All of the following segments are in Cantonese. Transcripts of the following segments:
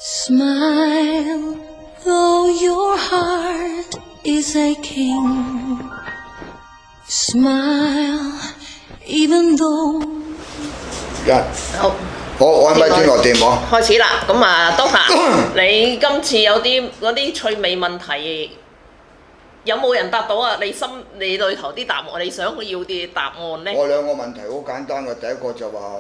Smile, though your heart is aching. Smile, even though 好，我咪轉落電話。開始啦。咁啊，Doctor，你今次有啲嗰啲趣味問題，有冇人答到啊？你裏頭啲答案，你想要啲答案呢？我兩個問題好簡單嘅，第一個就話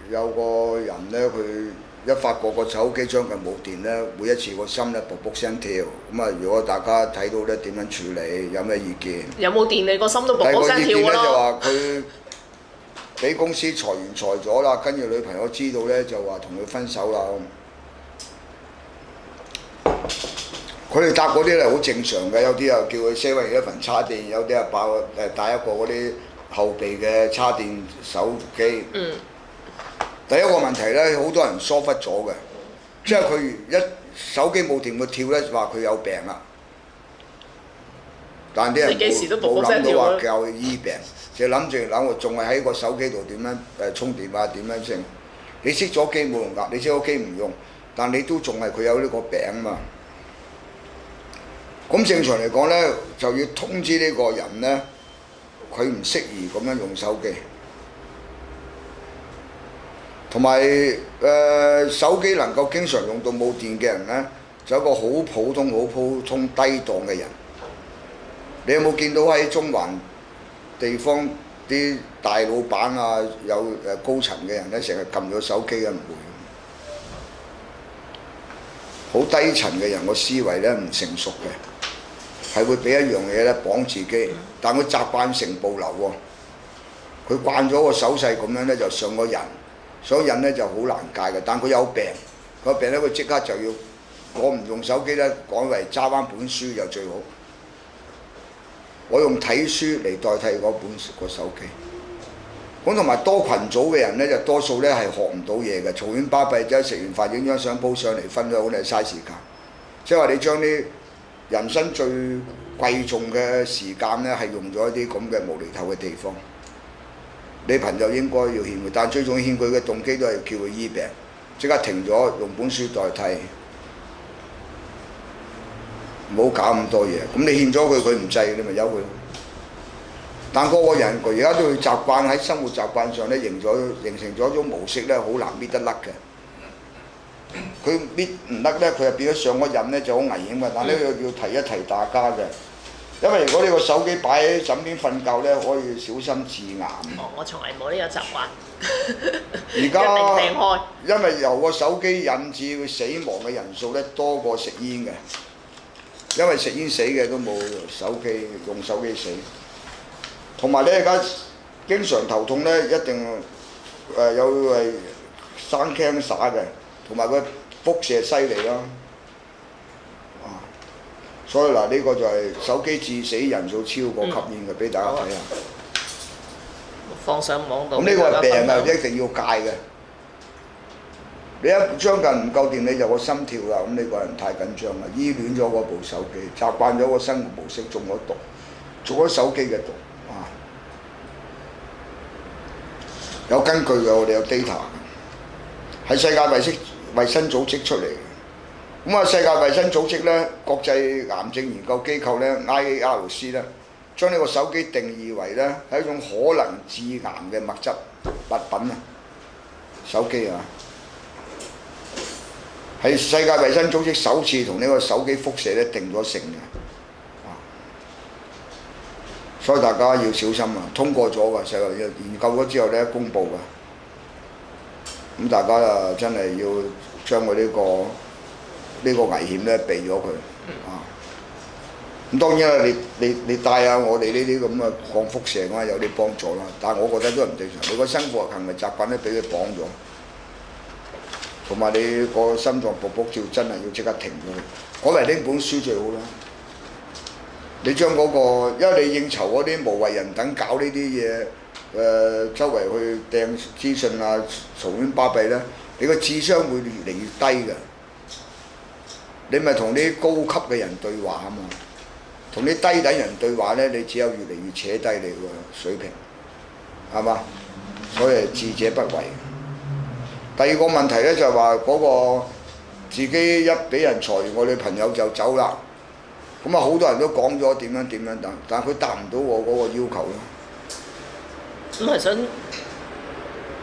有個人呢，佢一發覺個手機將近冇電呢，每一次個心呢卜卜聲跳。咁啊，如果大家睇到呢點樣處理，有咩意見？有冇電你個心都卜第二卜聲跳㗎個意見呢，就咯。話佢俾公司裁員裁咗啦，跟住女朋友知道呢，就話同佢分手啦。佢哋答嗰啲係好正常嘅，有啲又叫佢 7-Eleven 叉電，有啲啊帶一個嗰啲後備嘅叉電手機。第一個問題呢，好多人疏忽咗嘅，即係佢一手機冇電佢跳呢，話佢有病啦。但啲人冇諗到話教佢醫病，就諗住仲係喺個手機度點樣充電啊，點樣剩。你熄咗機冇用㗎，你熄咗機唔用，但你都仲係佢有呢個病啊嘛。咁正常嚟講呢，就要通知呢個人呢，佢唔適宜咁樣用手機。同埋手機能夠經常用到冇電嘅人呢，就係一個好普通低檔嘅人。你有冇見到喺中環地方啲大老闆啊，有高層嘅人呢，成日撳咗手機嘅？唔會。好低層嘅人個思維呢，唔成熟嘅，係會俾一樣嘢呢綁自己，但佢習慣成暴流喎。佢慣咗個手勢咁樣呢，就上個人。所以人呢就好難戒嘅，但佢有病，個病呢佢即刻就要，我唔用手機呢，改為揸翻本書就最好。我用睇書嚟代替嗰個手機。咁同埋多群組嘅人呢，就多數呢係學唔到嘢嘅，嘈喧巴閉，即係食完飯影張相鋪上嚟分享，好嚟嘥時間。即係話你將啲人生最貴重嘅時間呢，係用咗一啲咁嘅無厘頭嘅地方。你朋友應該要勸佢，但最重要勸佢嘅動機都係叫佢醫病，即刻停咗，用本書代替，唔好搞咁多嘢。咁你勸咗佢，佢唔制，你咪由佢。但個個人而家都要習慣喺生活習慣上咧，形成咗一種模式咧，好難搣得甩嘅。佢搣唔甩咧，佢就變咗上咗癮咧，就好危險嘅。但呢個要提一提大家嘅。因為如果你個手機擺喺枕邊瞓覺呢，可以小心致癌。我從來冇呢個習慣。而家因為由個手機引致佢死亡嘅人數呢，多過食煙嘅，因為食煙死嘅都冇用手機死。同埋呢，而家經常頭痛呢，一定有係生 cancer 嘅，同埋佢輻射犀利啦。所以嗱，呢個就係手機致死人數超過吸煙嘅，俾大家睇下。放上網度。咁呢個係病啊，一定要戒嘅。你一將近唔夠電，你就個心跳啦。咁呢個人太緊張啦，依戀咗嗰部手機，習慣咗個生活模式，中咗毒，中咗手機嘅毒啊！有根據嘅，我哋有 data， 係世界衛生組織出嚟嘅。咁啊，世界衛生組織呢，國際癌症研究機構呢 IARC 呢，將呢個手機定義為呢係一種可能致癌嘅物品啊，手機啊，係世界衛生組織首次同呢個手機輻射呢定咗性嘅，所以大家要小心啊！通過咗㗎，世界研究咗之後呢，公佈㗎，咁大家啊真係要將佢呢個危險咧避咗佢啊！咁當然啦，你帶下我哋呢啲咁嘅抗輻射嘅話有啲幫助啦，但係我覺得都唔正常。你個生活行為習慣咧俾佢綁咗，同埋你個心臟卜卜跳真係要即刻停咗佢。改為拎本書最好啦。你將嗰個，因為你應酬嗰啲無謂人等搞呢啲嘢，周圍去掟資訊啊，嘈喧巴閉咧，你個智商會越嚟越低㗎。你咪同啲高級嘅人對話啊嘛，同啲低等人對話呢，你只有越嚟越扯低你個水平，係嘛？所以智者不為。第二個問題呢，就係話嗰個自己一俾人裁完我女朋友就走啦。咁啊好多人都講咗點樣，但係佢答唔到我嗰個要求咯。咁係想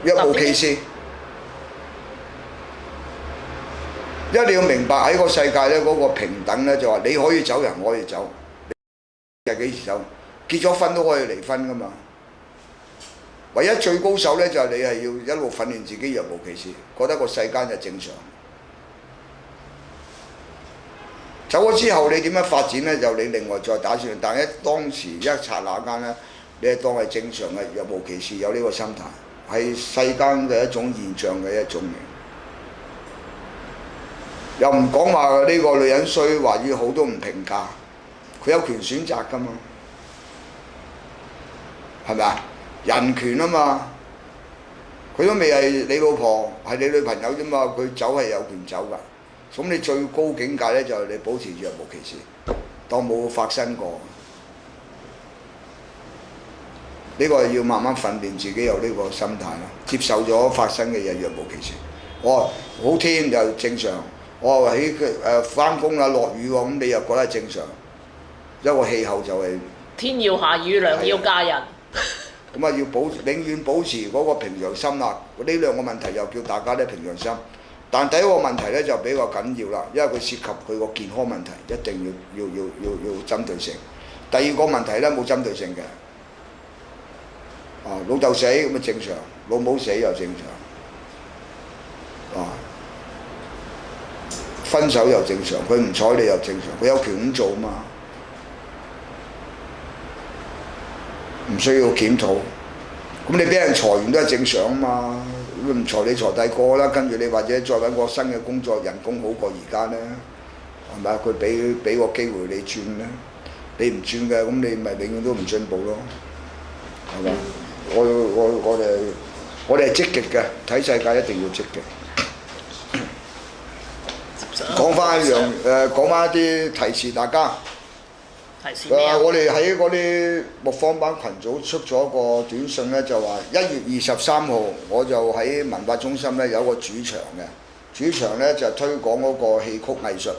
若無其事，因為你要明白喺個世界咧嗰個平等咧，就話你可以走人可以走，你係幾時走？結咗婚都可以離婚噶嘛。唯一最高手咧就係你係要一路訓練自己若無其事，覺得個世間就正常。走咗之後你點樣發展咧？就你另外再打算。但係當時一剎那間咧，你係當係正常嘅若無其事，有呢個心態，係世間嘅一種現象嘅一種嘢。又唔講話呢個女人衰，話要好多唔評價，佢有權選擇㗎嘛，係咪啊？人權啊嘛，佢都未係你老婆，係你女朋友啫嘛，佢走係有權走㗎。咁你最高境界咧就係你保持若無其事，當冇發生過。呢個係要慢慢訓練自己有呢個心態啦，接受咗發生嘅嘢若無其事。好天就正常，喺翻工啦落雨喎，咁你又覺得係正常，一個氣候就係天要下雨，娘要嫁人。咁啊要永遠保持嗰個平常心啦。呢兩個問題又叫大家咧平常心。但第一個問題咧就比較緊要啦，因為佢涉及佢個健康問題，一定要針對性。第二個問題咧冇針對性嘅，老豆死咁啊正常，老母死又正常，分手又正常，佢唔睬你又正常，佢有權咁做嘛，唔需要檢討。咁你俾人裁員都係正常啊嘛。唔裁你裁第個啦，跟住你或者再揾個新嘅工作，人工好過而家咧，係咪啊？佢俾個機會你轉咧，你唔轉嘅，咁你咪永遠都唔進步咯，係咪？我哋係積極嘅，睇世界一定要積極。講翻一樣講翻一啲提示大家。我哋喺嗰啲木方班群組出咗個短信咧，就話1月23號我就喺文化中心咧有個主場嘅，主場咧就推廣嗰個戲曲藝術。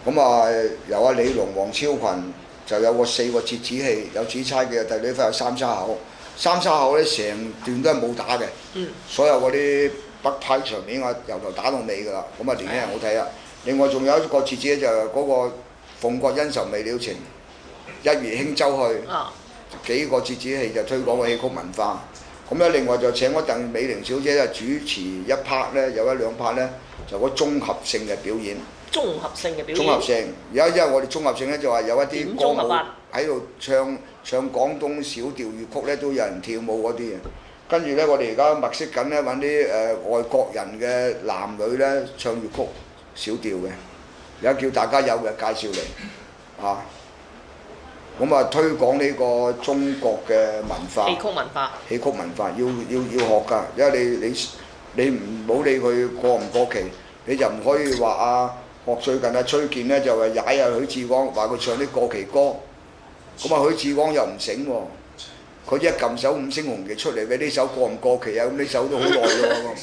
咁啊由阿李龍、黃超群就有個4個折子戲，有紫釵嘅，第二番有三叉口。三叉口咧成段都係武打嘅，所有嗰啲北派場面啊由頭打到尾㗎啦。咁啊年輕人好睇啊！另外仲有一個折子就係嗰個鳳閣恩仇未了情，一月輕舟去，幾個折子戲就推廣個戲曲文化。咁咧另外就請咗鄧美玲小姐主持一 part 咧，有一兩 part 咧就個綜合性嘅表演。綜合性嘅表演。綜合性，因為我哋綜合性咧就話有一啲歌舞喺度唱廣東小調粵曲咧，都有人跳舞嗰啲嘅。跟住咧，我哋而家物色緊咧揾啲外國人嘅男女咧唱粵曲小調嘅。而家叫大家有嘅介紹嚟，咁啊推廣呢個中國嘅文化，戲曲文化要學㗎，因為你唔好理佢過唔過期，你就唔可以話學最近崔健咧就係踩許志光，話佢唱啲過期歌，咁許志光又唔醒喎，佢一撳首五星紅旗出嚟，俾呢首過唔過期啊？咁呢首都好耐咯。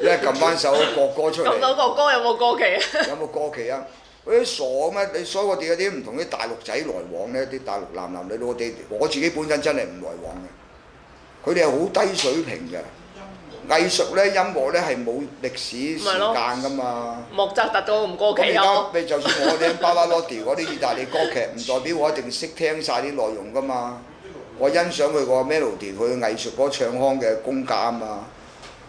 一撳翻首國歌出嚟，撳到國歌有冇過期啊？有冇過期啊？嗰啲傻咩？你所以我哋有啲唔同啲大陸仔來往咧，啲大陸男女，我自己本身真係唔來往嘅。佢哋係好低水平嘅藝術咧，音樂咧係冇歷史時間噶嘛。莫扎特都唔過期而家你就算我聽巴巴羅蒂嗰啲意大利歌劇，唔代表我一定識聽晒啲內容噶嘛。我欣賞佢個 melody， 佢藝術嗰唱腔嘅功架啊嘛。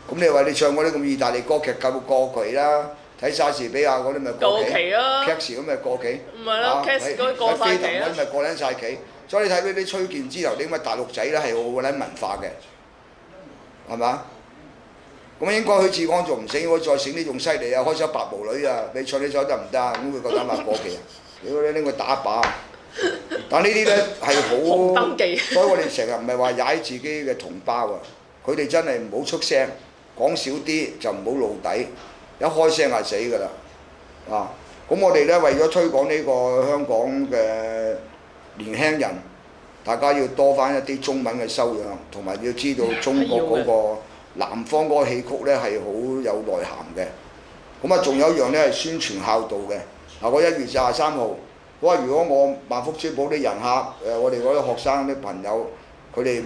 咁你話你唱嗰啲咁意大利歌劇夠過期啦？睇莎士比亞嗰啲咪過期啊 Cats 咁咪過期。唔係啦 Cats 嗰啲過曬期啊。咪過撚曬期，所以你睇呢啲崔健之流啲咁嘅大陸仔咧係好撚文化嘅，係嘛？咁應該許志安仲唔醒，我再醒啲仲犀利啊！開首白毛女啊，你唱呢首得唔得啊？咁佢夠膽話過期啊？屌你拎佢打靶！但呢啲咧係好，所以我哋成日唔係話踩自己嘅同胞啊，佢哋真係唔好出聲。講少啲就唔好露底，一開聲係死㗎啦，咁我哋咧為咗推廣呢個香港嘅年輕人，大家要多翻一啲中文嘅修養，同埋要知道中國嗰個南方嗰個戲曲咧係好有內涵嘅，咁啊，仲有一樣咧係宣傳孝道嘅。嗱，我1月23號，我話如果我萬福珠寶啲人客我哋嗰啲學生啲朋友，佢哋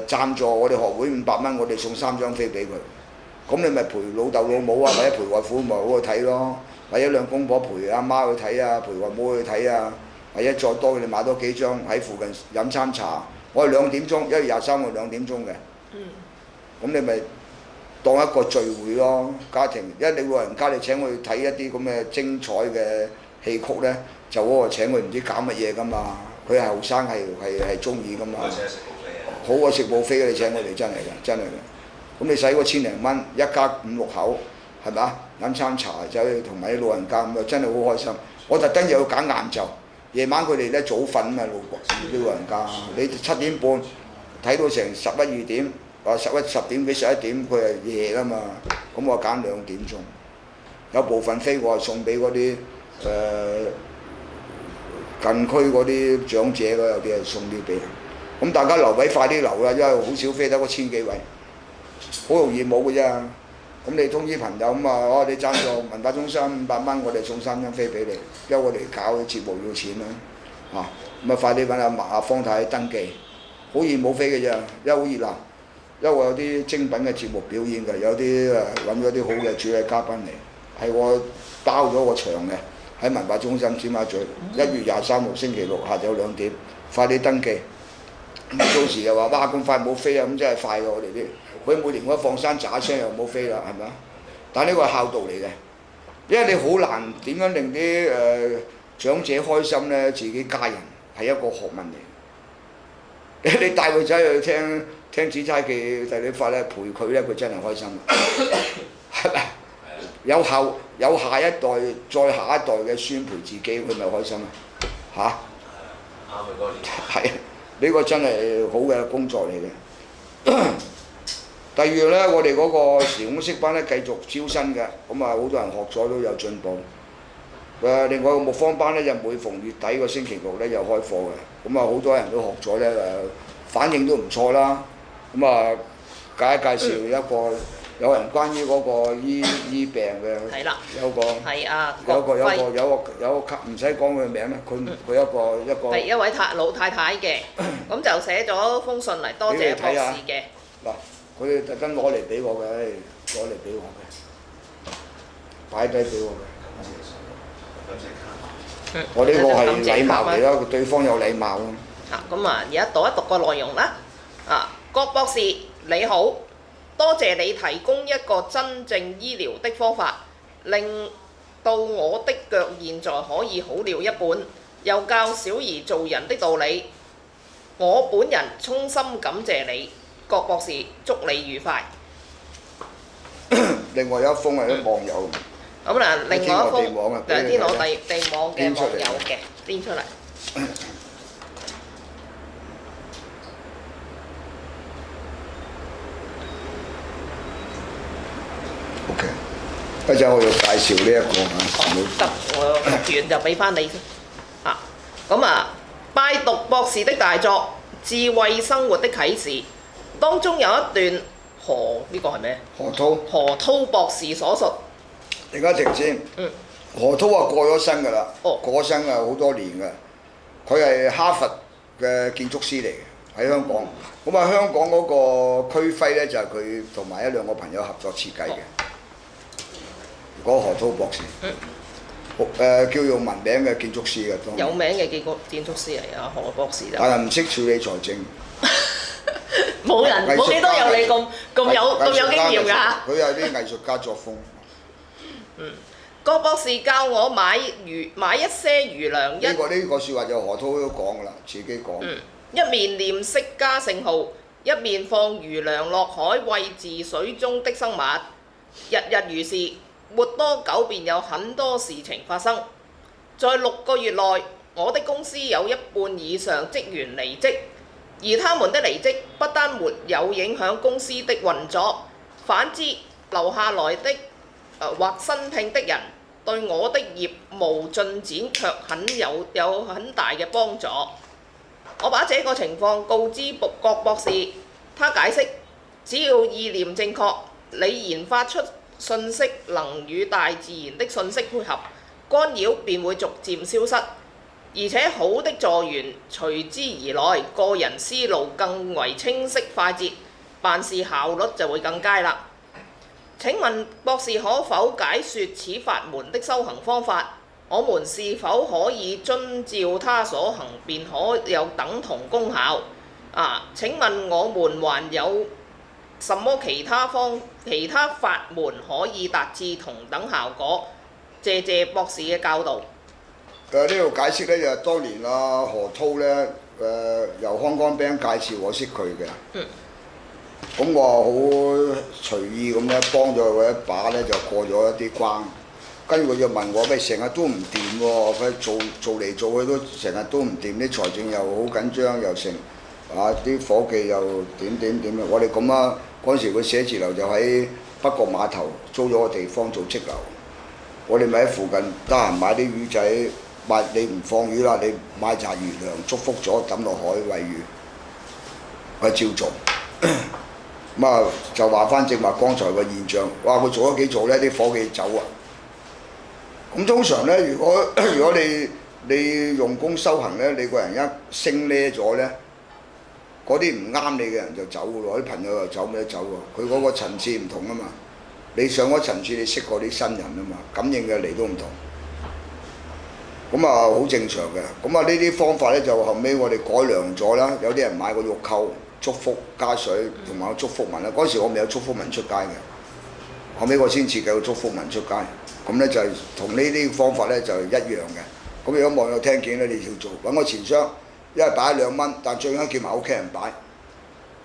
贊助我哋學會500蚊，我哋送3張飛俾佢。咁你咪陪老豆老母啊，或者陪外父咪好去睇咯，或者兩公婆陪阿媽去睇啊，陪外母去睇啊，或者再多你買多幾張喺附近飲餐茶。我係2點鐘，1月23號2點鐘嘅。咁你咪當一個聚會咯，家庭，因為你老人家你請佢睇一啲咁嘅精彩嘅戲曲咧，就嗰個請佢唔知搞乜嘢噶嘛，佢係後生係中意噶嘛。好過食buffet嘅，你請我哋真係嘅，真係嘅。咁你使嗰千零蚊，一家5、6口，係咪啊？飲餐茶走去同埋啲老人家咁啊，真係好開心。我特登又要揀晏晝，夜晚佢哋咧早瞓啊嘛，啲老人家。你7點半睇到成11、2點。話10點幾11點，佢係夜啦嘛，咁我揀2點鐘。有部分飛我係送俾嗰啲近區嗰啲長者咯，有啲係送啲俾人。咁大家留位快啲留啦，因為好少飛得嗰1000幾位，好容易冇嘅啫。咁你通知朋友咁啊，你贊助文化中心500蚊，我哋送3張飛俾你，因為我哋搞嘅節目要錢啦。咁啊快啲揾阿方太登記，好易冇飛嘅啫，因為好熱鬧。因為我有啲精品嘅節目表演嘅，有啲揾咗啲好嘅主禮嘉賓嚟，係我包咗個場嘅，喺文化中心尖沙咀，1月23號星期六下晝2點，快啲登記。到時又話哇咁快冇飛啊，咁真係快過我哋啲。佢每年嗰放生喳聲又冇飛啦，係咪啊？但呢個係孝道嚟嘅，因為你好難點樣令啲長者開心咧，自己家人係一個學問嚟。你帶個仔去聽紫釵記第2法咧，陪佢咧，佢真係開心，係咪？有下一代，再下一代嘅孫陪自己，佢咪開心啊？啱佢嗰年。係，呢個真係好嘅工作嚟嘅。第二咧，我哋嗰個時空識班咧繼續招新嘅，咁啊好多人學咗都有進步。另外個木方班咧就每逢月底個星期六咧又開課嘅，咁啊好多人都學咗咧反應都唔錯啦。咁啊介紹一個有人關於嗰個醫病嘅，有個卡唔使講佢名啦，佢一個係一位老太太嘅，咁就寫咗封信嚟多謝博士嘅。嗱，佢哋特登攞嚟俾我嘅，攞嚟俾我嘅，擺低俾我嘅。我呢個係禮貌嚟啦，對方有禮貌咯。咁而家讀一讀個內容啦。郭博士你好，多謝你提供一個真正醫療的方法，令到我的腳現在可以好了一半，又教小兒做人的道理。我本人衷心感謝你，郭博士，祝你愉快。另外有一封係啲網友。咁嗱，另外一封就係天羅地網嘅網友嘅，編出嚟。OK， 一陣我要介紹呢一個得我讀完就俾翻你先。拜讀博士的大作《智慧生活的啟示》，當中有一段呢個係咩？何濤博士所述。而家停先。何濤啊過咗身㗎啦，過咗身啊好多年㗎。佢係哈佛嘅建築師嚟嘅，喺香港。咁啊香港嗰個區徽咧就係佢同埋1、2個朋友合作設計嘅。嗰個何濤博士，叫做聞名嘅建築師嘅，有名嘅建築師嚟啊，何博士就。但係唔識處理財政。冇幾多有你咁有經驗㗎嚇。佢有啲藝術家作風。郭博士教我買一些魚糧。呢個説話就何濤都講㗎啦，自己講。一面念釋迦聖號，一面放魚糧落海餵飼水中的生物，日日如是。沒多久便有很多事情發生。在6個月內，我的公司有1半以上職員離職，而他們的離職不單沒有影響公司的運作，反之留下來的或新聘的人對我的業務進展卻有很大嘅幫助。我把這個情況告知郭博士，他解釋只要意念正確，你研發出信息能與大自然的信息配合，干擾便會逐漸消失，而且好的助緣隨之而來，個人思路更為清晰快捷，辦事效率就會更佳啦。請問博士可否解說此法門的修行方法？我們是否可以遵照他所行便可有等同功效？請問我們還有什麼其他法門可以達至同等效果？謝謝博士嘅教導。呢度解釋呢，就係當年何濤呢，由康江兵介紹我識佢嘅。咁我好隨意咁咧幫咗佢一把咧，就過咗一啲關。跟住佢就問我：喂，成日都唔掂喎，佢做嚟做去都成日都唔掂，啲財政又好緊張又成，啲伙計又點啊！我哋咁啊，嗰陣時個寫字樓就喺北角碼頭租咗個地方做則樓，我哋咪喺附近得閒買啲魚仔，你唔放魚啦，你買紮魚糧祝福咗抌落海餵魚，我照做。咁啊，就話翻正話剛才個現象，哇！佢做咗幾做呢？啲伙計走啊！咁通常呢，如果你用功修行呢，你個人一升呢咗呢，嗰啲唔啱你嘅人就走嘅咯，啲朋友又走咩都走喎。佢嗰個層次唔同啊嘛，你上嗰層次你識過啲新人啊嘛，感應嘅嚟都唔同。咁啊，好正常嘅。咁啊，呢啲方法呢，就後尾我哋改良咗啦，有啲人買個玉扣。祝福加水同埋個祝福文啦，嗰時我未有祝福文出街嘅，後尾我先設計個祝福文出街。咁呢就係同呢啲方法呢就一樣嘅。咁如果網友聽見呢，你要做揾個錢箱，一係擺2蚊，但最緊叫埋屋企人擺。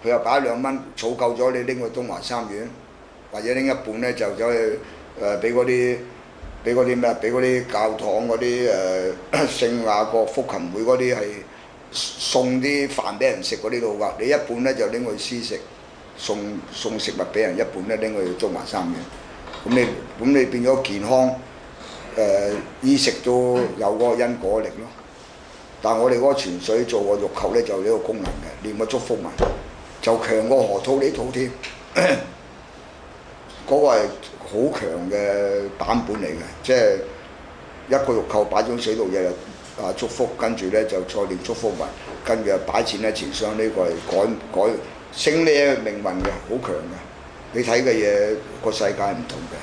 佢又擺2蚊，儲夠咗你拎去東華三院，或者拎一半呢，就走去俾嗰啲教堂嗰啲聖雅各福琴會嗰啲係。送啲飯俾人食嗰啲度㗎，你一半呢就拎去施食，送食物俾人，一半呢拎去中華三院。咁你變咗健康，衣食都有嗰個因果力咯。但係我哋嗰個泉水做個玉扣呢，就有呢個功能嘅，念個祝福文就強過何濤呢套添。嗰個係好強嘅版本嚟嘅，即係一個玉扣擺咗水度日日。祝福，跟住呢就再念祝福文，跟住擺錢喺錢箱，呢個係改升呢命運嘅，好強嘅。你睇嘅嘢個世界唔同嘅，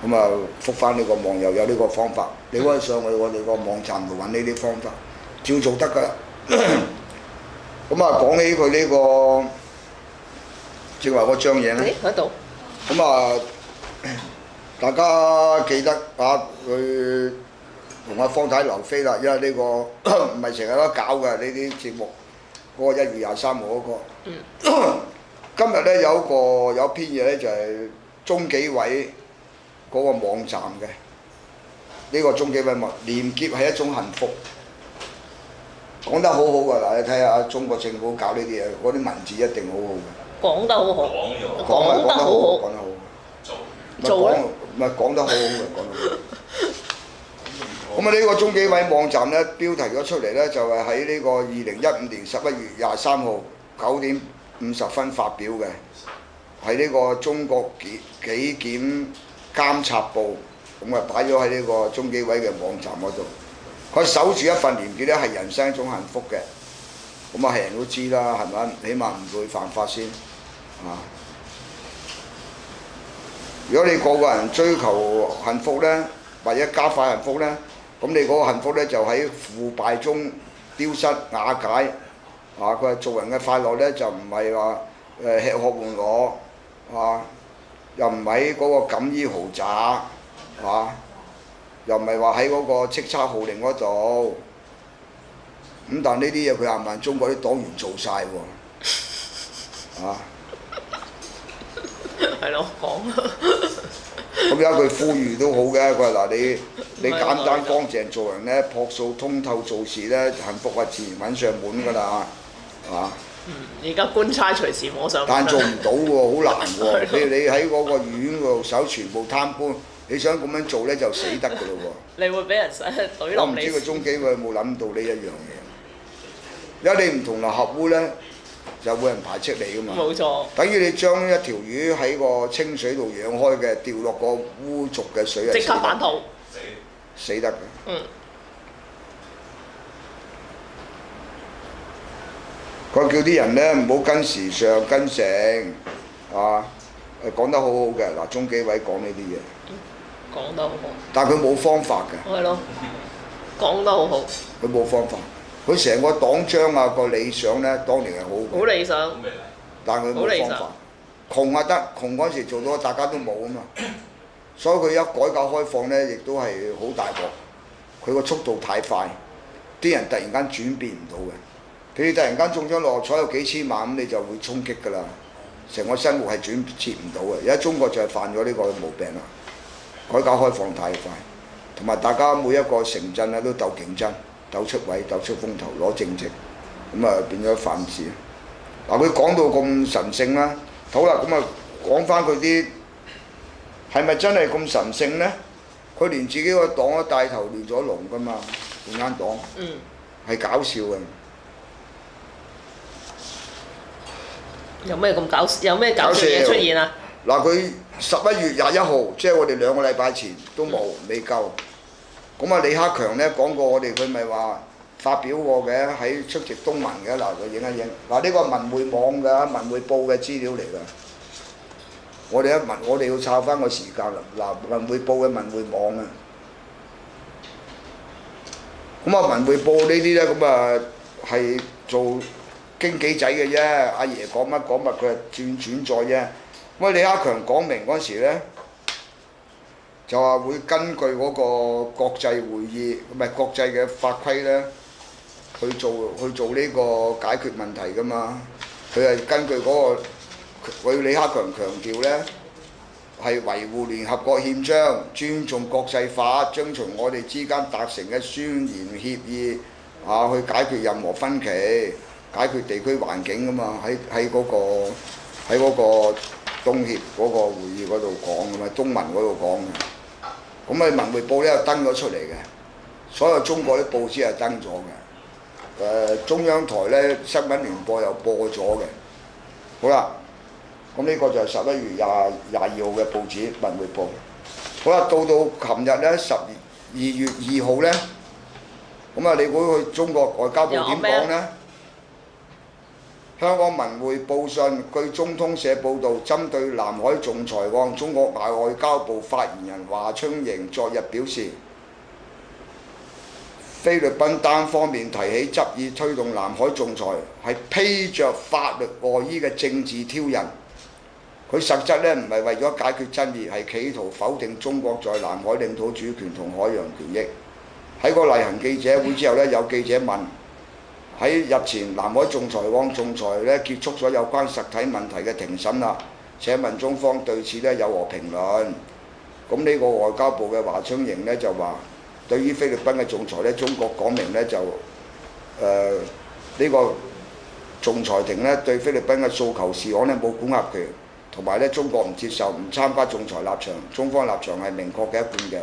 咁啊覆返呢個網友有呢個方法，你可以上去我哋個網站度揾呢啲方法，照做得㗎啦。咁啊講起佢呢個正話嗰張嘢呢，喺度。咁啊大家記得佢。同阿方太留飛啦，因為呢個唔係成日都搞嘅呢啲節目，嗰個1月23號嗰個。今日呢有篇嘢呢，就係中紀委嗰個網站嘅，呢個中紀委網廉潔係一種幸福，講得好好㗎嗱，你睇下中國政府搞呢啲嘢，嗰啲文字一定好好嘅。講得好好，講得好好，講得好。做咧？唔係講得好好嘅，講得好。咁啊！呢個中紀委網站呢，標題咗出嚟呢，就係喺呢個2015年11月23號9點50分發表嘅，係呢個中國紀檢監察部，咁啊擺咗喺呢個中紀委嘅網站嗰度。佢守住一份廉潔呢，係人生一種幸福嘅，咁啊係人都知啦，係咪？起碼唔會犯法先啊！如果你個個人追求幸福呢，或者加快幸福呢，咁你嗰個幸福呢，就喺腐敗中丟失瓦解，佢話做人嘅快樂呢，就唔係話吃喝玩樂，又唔喺嗰個錦衣豪宅，又唔係話喺嗰個叱咤號令嗰度。咁但呢啲嘢佢係問中國啲黨員做晒喎，係咯講。咁有一句呼籲都好嘅，佢話嗱你簡單乾淨做人呢，樸素通透做事呢，幸福啊自然揾上門㗎啦，係嘛？而家官差隨時摸上門。但做唔到喎，好難喎。譬如你喺嗰個院嗰度守全部貪官，你想咁樣做呢，就死得㗎咯喎。你會俾人懟落你。我唔知佢中紀委有冇諗到呢一樣嘢。因為你唔同流合污呢，就會人排斥你噶嘛。冇錯。等於你將一條魚喺個清水度養開嘅，掉落個污濁嘅水即刻反肚，死得嘅。嗯。佢叫啲人咧唔好跟時尚跟成，啊講得好好嘅嗱，中紀委講呢啲嘢。講得好好。但係佢冇方法嘅。係咯，講得好好。佢冇方法，佢成個黨章啊個理想咧，當年係好。好理想。但係佢冇方法，窮啊得，窮嗰陣時做到大家都冇啊嘛，所以佢一改革開放咧，亦都係好大鑊。佢個速度太快，啲人突然間轉變唔到嘅。佢突然間中咗六合彩有幾千萬咁，你就會衝擊㗎啦。成個生活係轉折唔到嘅。而家中國就係犯咗呢個毛病啦。改革開放太快，同埋大家每一個城鎮咧都鬥競爭、鬥出位、鬥出風頭、攞政績，咁啊變咗犯事。嗱佢講到咁神聖啦，好啦，咁啊講翻佢啲係咪真係咁神聖呢？佢連自己個黨都帶頭亂咗龍㗎嘛，共產黨，係搞笑嘅。有咩咁搞笑？有咩搞笑嘢出現啊？嗱，佢11月21號，即係我哋2個禮拜前都冇未夠。咁啊，李克強咧講過我哋，佢咪話發表過嘅喺出席東盟嘅嗱，佢影一影嗱，呢個文匯網嘅文匯報嘅資料嚟㗎。我哋要抄翻個時間啦。嗱，文匯報嘅文匯網啊。咁啊，文匯報呢啲咧，咁啊係做經紀仔嘅啫，阿爺講乜講乜，佢係轉載啫。咁李克強講明嗰時咧，就話會根據嗰個國際會議，唔係國際嘅法規咧，去做呢個解決問題㗎嘛。佢係根據嗰個，李克強強調咧，係維護聯合國憲章，尊重國際法，遵從我哋之間達成嘅宣言協議，去解決任何分歧，解決地區環境㗎嘛。喺嗰個東協嗰個會議嗰度講㗎嘛，東盟嗰度講嘅。咁啊，文匯報咧又登咗出嚟嘅，所有中國啲報紙係登咗嘅。中央台咧新聞聯播又播咗嘅。好啦，咁呢個就係11月22號嘅報紙文匯報。好啦，到琴日咧12月2號咧，咁啊，你估佢中國外交部點講呢？香港文匯報信據中通社報導，針對南海仲裁案，中國外交部發言人華春瑩昨日表示，菲律賓單方面提起執意推動南海仲裁，係披着法律外衣嘅政治挑釁。佢實質咧唔係為咗解決爭議，係企圖否定中國在南海領土主權同海洋權益。喺個例行記者會之後咧，有記者問：喺日前南海仲裁案仲裁咧結束咗有關實體問題嘅庭審啦，請問中方對此咧有何評論？咁呢個外交部嘅華春瑩咧就話，對於菲律賓嘅仲裁咧，中國講明咧就呢個仲裁庭咧對菲律賓嘅訴求事項咧冇管轄權，同埋咧中國唔接受唔參加仲裁立場，中方立場係明確嘅一貫嘅。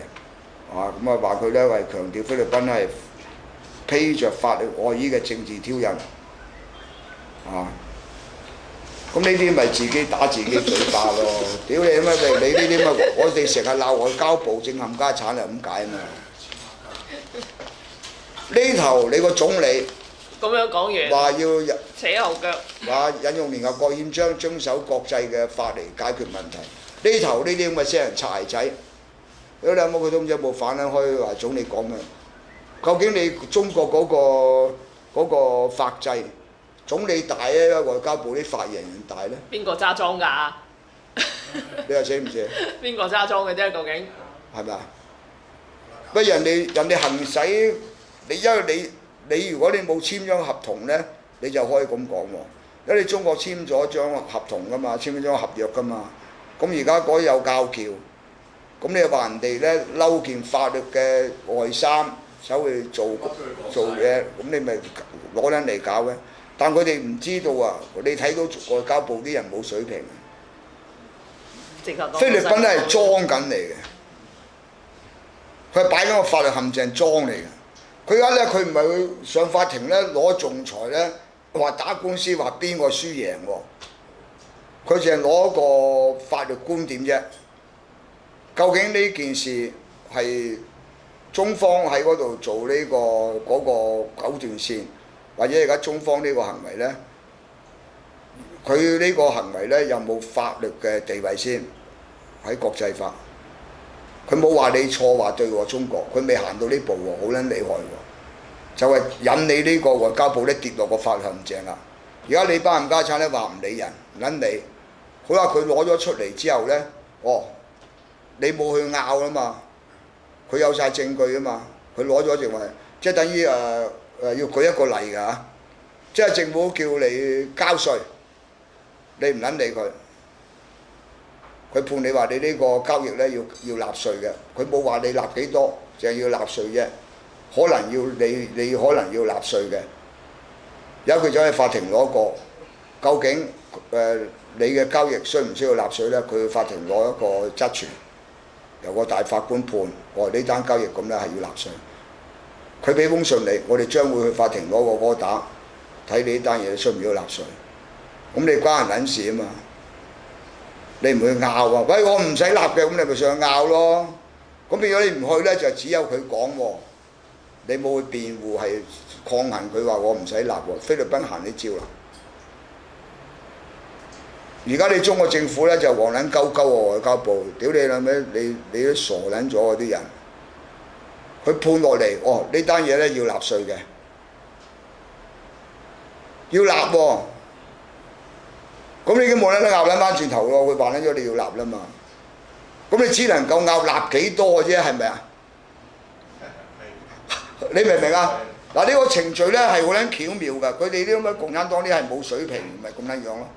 咁啊話佢咧係強調菲律賓係披着法律外衣嘅政治挑釁。咁呢啲咪自己打自己嘴巴咯！屌你乜你呢啲咪我哋成日鬧外交部正冚家產係咁解嘛？呢頭你個總理咁樣講完，話要扯後腳，話引用聯合國憲章，遵守國際嘅法嚟解決問題。呢頭呢啲咁嘅死人擦鞋仔，屌你有冇佢都唔知有冇反撚開話總理講咩？究竟你中國嗰個法制？總理大咧，外交部啲發言人大咧。邊個揸莊㗎？你話死唔死？邊個揸莊嘅啫？究竟係咪啊？乜人哋行使因為你如果你冇簽張合同咧，你就可以咁講喎。因為你中國簽咗張合同㗎嘛，簽咗張合約㗎嘛。咁而家嗰有教橋，咁你話人哋咧嬲件法律嘅外衫，走去做嘢，咁你咪攞撚嚟搞嘅。但佢哋唔知道啊！你睇到外交部啲人冇水平，菲律賓咧係裝緊嚟嘅，佢係擺緊個法律陷阱裝嚟嘅。佢而家咧佢唔係去上法庭咧攞仲裁咧，話打官司話邊個輸贏喎，佢淨係攞個法律觀點啫。究竟呢件事係中方喺嗰度做呢嗰個九段線，或者而家中方呢個行為呢？佢呢個行為呢，有冇法律嘅地位先？喺國際法，佢冇話你錯話對喎中國，佢未行到呢步喎，好撚厲害喎，就係引你呢個外交部呢跌落個法律陷阱啦。而家你班冚家產呢話唔理人，唔撚理，好啦，佢攞咗出嚟之後呢，你冇去拗啊嘛，佢有晒證據啊嘛，佢攞咗證話，即係等於要舉一個例㗎嚇，即係政府叫你交稅。你唔撚理佢，佢判你話你呢個交易呢要納稅嘅，佢冇話你納幾多，淨係要納稅啫。可能要你可能要納稅嘅，有佢走去法庭攞過，究竟你嘅交易需唔需要納稅呢？佢去法庭攞一個質傳，由個大法官判，呢單交易咁呢係要納稅。佢俾封信你，我哋將會去法庭攞個柯打，睇你呢單嘢需唔需要納稅。咁你關人撚事啊嘛，你唔去拗啊？喂，我唔使納嘅，咁你咪上去拗咯。咁變咗你唔去呢，就只有佢講喎，你冇去辯護係抗衡佢話我唔使納喎。菲律賓行呢招啦。而家你中國政府呢，就黃撚鳩鳩喎，外交部，屌你老味，你都傻撚咗嗰啲人。佢判落嚟，呢單嘢呢要納稅嘅，要納喎。咁你已經冇得拗撚翻轉頭咯，佢話撚咗你要納啦嘛。咁你只能夠拗納幾多嘅啫，係咪啊？你明唔明啊？嗱，呢個程序呢係好撚巧妙㗎，佢哋啲咁嘅共產黨啲係冇水平，咪咁撚樣咯。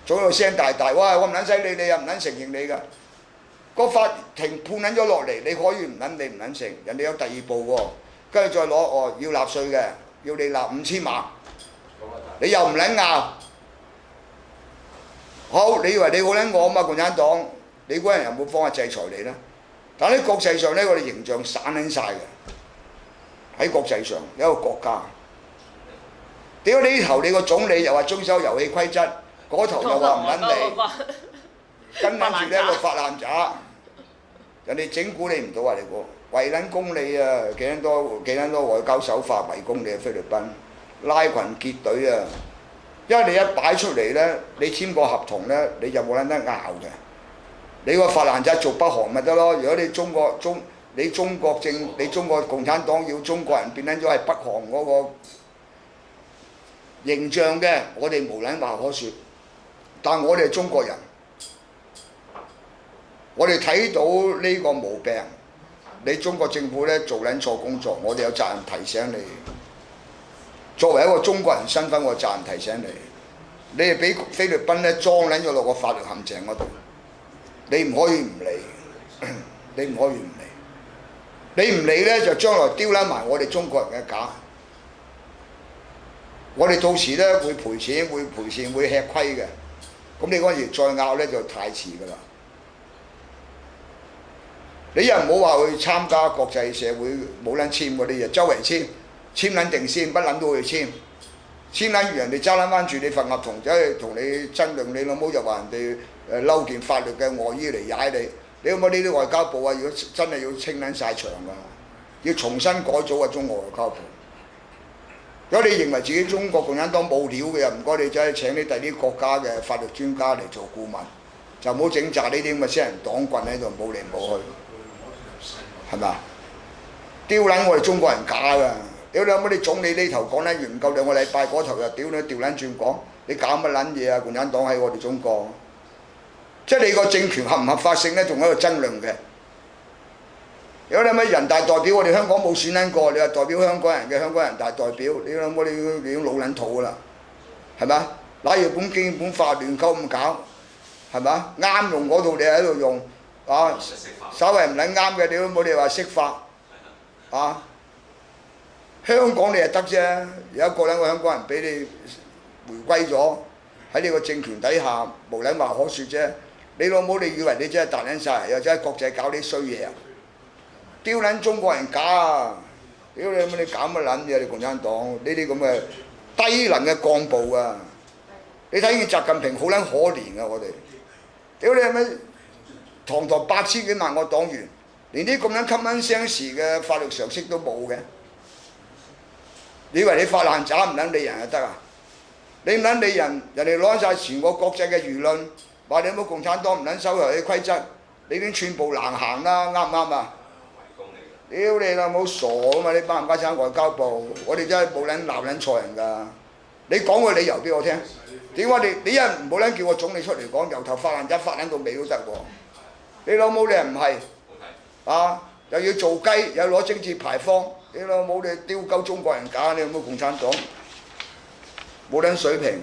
做到聲大大，哇！我唔撚使理你啊，唔撚承認你㗎。個法庭判撚咗落嚟，你可以唔撚理唔撚承，人哋有第二步喎，跟住再攞要納稅嘅，要你納5000萬，你又唔撚拗。好，你以為你好撚我啊嘛？共產黨，你嗰人有冇方法制裁你呢？但喺國際上呢，我哋形象散撚晒嘅。喺國際上一個國家，屌你呢頭你個總理又話遵守遊戲規則，嗰頭又話唔撚理，跟撚住呢個發爛渣，人哋整蠱你唔到啊！你估為撚公你啊，幾撚多外交手法圍攻你啊菲律賓，拉群結隊啊！因為你一擺出嚟呢，你簽個合同呢，你就冇撚得拗嘅。你個發爛渣做北韓咪得咯？如果你中國共產黨要中國人變撚咗係北韓嗰個形象嘅，我哋無撚話可説。但我哋係中國人，我哋睇到呢個毛病，你中國政府呢做撚錯工作，我哋有責任提醒你。作為一個中國人身份，我有責任提醒你，你係俾菲律賓呢裝撚咗落個法律陷阱嗰度，你唔可以唔理，你唔可以唔理。你唔理呢，就將來丟撚埋我哋中國人嘅架。我哋到時呢會賠錢，會吃虧嘅。咁你嗰陣時再拗呢，就太遲㗎啦。你又唔好話去參加國際社會冇撚簽嗰啲嘢，周圍簽撚定先，不撚都去簽。簽撚完人哋揸撚翻住你份合同，走去同你爭論，你老母又話人哋嬲件法律嘅外衣嚟踩你。你有冇呢啲外交部啊？如果真係要清撚晒場㗎，要重新改組啊！中國外交部。如果你認為自己中國共產黨冇料嘅，唔該你走去請啲第啲國家嘅法律專家嚟做顧問，就唔好整紮呢啲咁嘅私人黨棍喺度冇嚟冇去，係咪啊？丟撚我哋中國人假㗎！屌你有冇你總理呢頭講撚完唔夠2個禮拜，嗰頭又屌你調撚轉講，你搞乜撚嘢啊？共產黨喺我哋中國。即係你個政權合唔合法性呢，仲喺度爭論嘅。如果你乜人大代表，我哋香港冇選撚過，你話代表香港人嘅香港人大代表，你諗我哋已經老撚土㗎啦，係咪？攞住本基本法亂鳩咁搞，係咪？啱用嗰套你喺度用，啊，稍為唔撚啱嘅，你都冇你話釋法，啊，香港你係得啫，有一個兩個香港人俾你回歸咗，喺呢個政權底下無撚話可説啫。你老母，你以為你真係達撚晒，又真係國際搞啲衰嘢啊？丟撚中國人假啊！屌你乜你搞乜撚嘢？你共產黨呢啲咁嘅低能嘅幹部啊！你睇見習近平好撚可憐啊！我哋，屌你係咪堂堂8000幾萬個黨員，連啲咁樣common sense嘅法律常識都冇嘅？你以為你發爛渣唔撚理人就得啊？你唔撚理人，人哋攞晒全個國際嘅輿論，話你有冇共產黨唔撚守遊戲規則，你已經寸步難行啦，啱唔啱啊？屌你老母傻啊嘛！你班冚家產外交部，我哋真係冇撚鬧撚錯人㗎。你講個理由俾我聽，點解你一日唔好撚叫個總理出嚟講，由頭發爛渣發撚到尾都得喎？你老母你又唔係啊？又要做雞，又攞政治牌坊，你老母你丟鳩中國人假，你有冇共產黨？冇撚水平，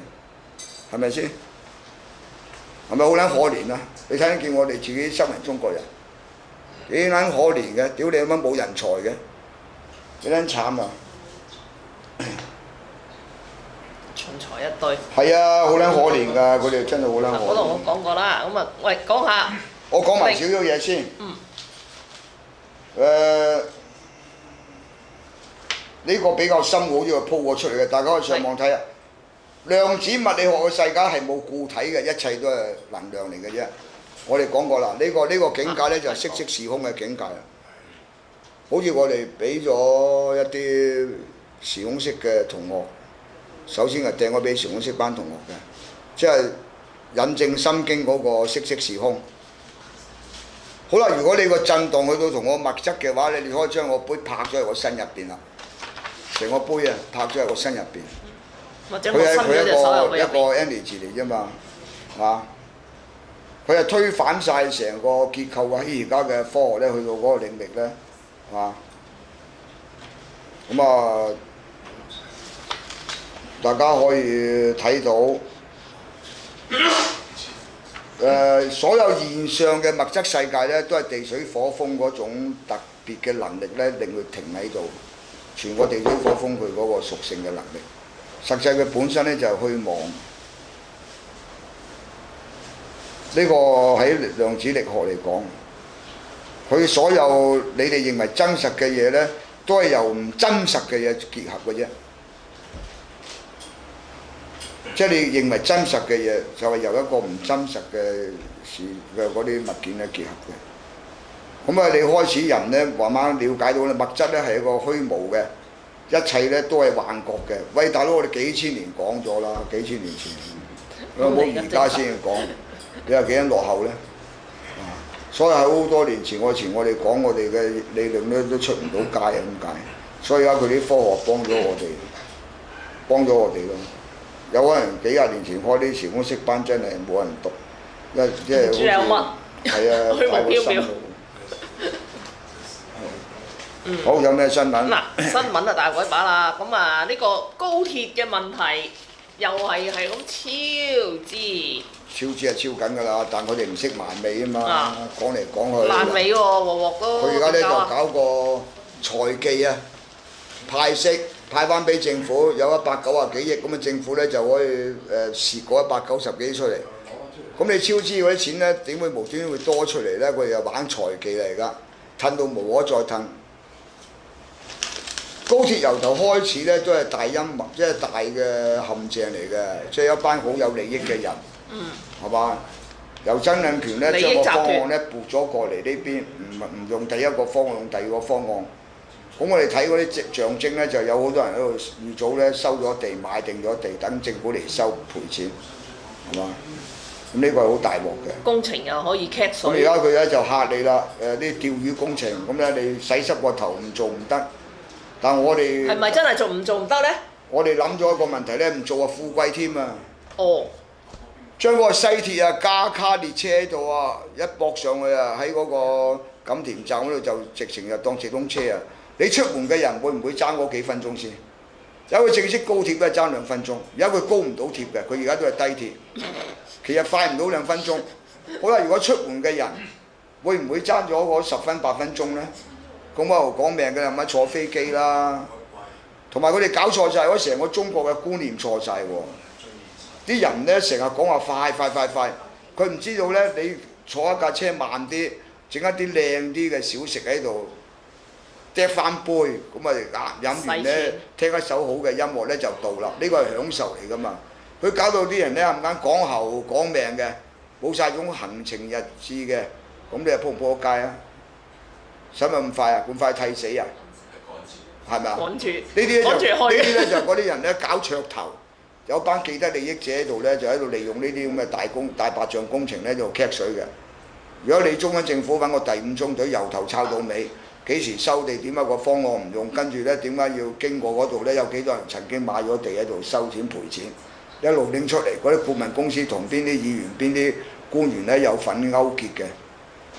係咪先？係咪好撚可憐啊？你睇得見我哋自己身為中國人幾撚可憐嘅？屌你乜冇人才嘅，幾撚慘啊！蠢材一堆。係啊，好撚可憐㗎，佢哋真係好撚可憐。嗰度我講過啦，咁啊，喂，講下。我講埋少少嘢先。呢個比較深，我呢個鋪過出嚟嘅，大家可以上網睇啊。量子物理學嘅世界係冇固體嘅，一切都係能量嚟嘅啫。我哋講過啦，呢個境界呢，就係息息時空嘅境界啦。好似我哋俾咗一啲時空式嘅同學，首先係掟咗俾時空式班同學嘅，即係引證心經嗰個息息時空。好啦，如果你個震動去到同我物質嘅話，你可以將個杯拍咗喺我身入邊啦，成個杯啊拍咗喺我身入邊。佢係一個 energy 嚟啫嘛，係嘛？佢係推反晒成個結構啊！喺而家嘅科學咧，去到嗰個領域咧，係嘛？咁啊，大家可以睇到。所有現象嘅物質世界咧，都係地水火風嗰種特別嘅能力咧，令佢停喺度。全個地水火風佢嗰個屬性嘅能力，實際佢本身咧就係虛妄。呢個喺量子力學嚟講，佢所有你哋認為真實嘅嘢咧，都係由唔真實嘅嘢結合嘅啫。即係你認為真實嘅嘢，就係由一個唔真實嘅事嘅嗰啲物件咧結合嘅。咁啊，你開始人咧慢慢了解到咧，物質咧係一個虛無嘅，一切咧都係幻覺嘅。喂，大佬，我哋幾千年講咗啦，幾千年前，有冇而家先講？你話幾撚落後咧？所以喺好多年前，我哋講我哋嘅理論咧都出唔到街啊咁解。所以而家佢啲科學幫咗我哋咯。有可能幾廿年前開啲時空式班真係冇人讀，即係好似係啊，太過深奧。好，有咩新聞？嗱，新聞啊大鬼把啦，咁啊呢個高鐵嘅問題又係咁超支。超支係超緊㗎啦，但佢哋唔識埋尾啊嘛，講嚟講去。爛尾喎，鑊鑊都。佢而家咧就搞個財技啊，派息。派翻俾政府有190幾億，咁啊政府咧就可以蝕嗰190幾億出嚟。咁你超支嗰啲錢咧，點會無端端會多出嚟咧？佢哋又玩財技嚟㗎，褪到無可再褪。高鐵由頭開始咧都係大陰謀，即係大嘅陷阱嚟嘅，即係一班好有利益嘅人，係嘛？由曾蔭權咧將個方案咧撥咗過嚟呢邊，唔用第一個方案，用第二個方案。咁我哋睇嗰啲象徵咧，就有好多人喺度預早咧收咗地，買定咗地，等政府嚟收賠錢，係嘛？咁呢個係好大鑊嘅。工程又可以 cut 水。咁而家佢咧就嚇你啦，啲釣魚工程，咁咧你洗濕個頭唔做唔得。但我哋係咪真係做唔得咧？我哋諗咗一個問題咧，唔做啊富貴添啊！哦。將嗰個西鐵啊加卡列車喺度啊，一駁上去啊，喺嗰個錦田站嗰度就直情就當直通車啊！你出門嘅人會唔會爭嗰幾分鐘先？有個正式高鐵都係爭2分鐘，而家佢高唔到鐵嘅，佢而家都係低鐵，其實快唔到2分鐘。好啦，如果出門嘅人會唔會爭咗嗰10分8分鐘呢？咁啊講命嘅，咪坐飛機啦。同埋佢哋搞錯晒，嗰成個中國嘅觀念錯晒喎。啲人呢成日講話快，佢唔知道呢，你坐一架車慢啲，整一啲靚啲嘅小食喺度。掟翻杯，咁啊飲完咧聽一首好嘅音樂咧就到啦。呢個係享受嚟噶嘛。佢搞到啲人咧唔啱講喉講命嘅，冇晒種行程日誌嘅，咁你又撲唔撲街啊？使咪咁快啊？咁快剃死啊？係咪啊？趕住呢啲咧就趕住去呢啲咧就嗰啲人咧搞噱頭，有班既得利益者喺度咧就喺度利用呢啲咁嘅大白象工程咧就棘水嘅。如果你中央政府揾個第五中隊由頭抄到尾，幾時收地？點解個方案唔用？跟住咧點解要經過嗰度咧？有幾多人曾經買咗地喺度收錢賠錢？一路拎出嚟，嗰啲顧問公司同邊啲議員、邊啲官員咧有份勾結嘅，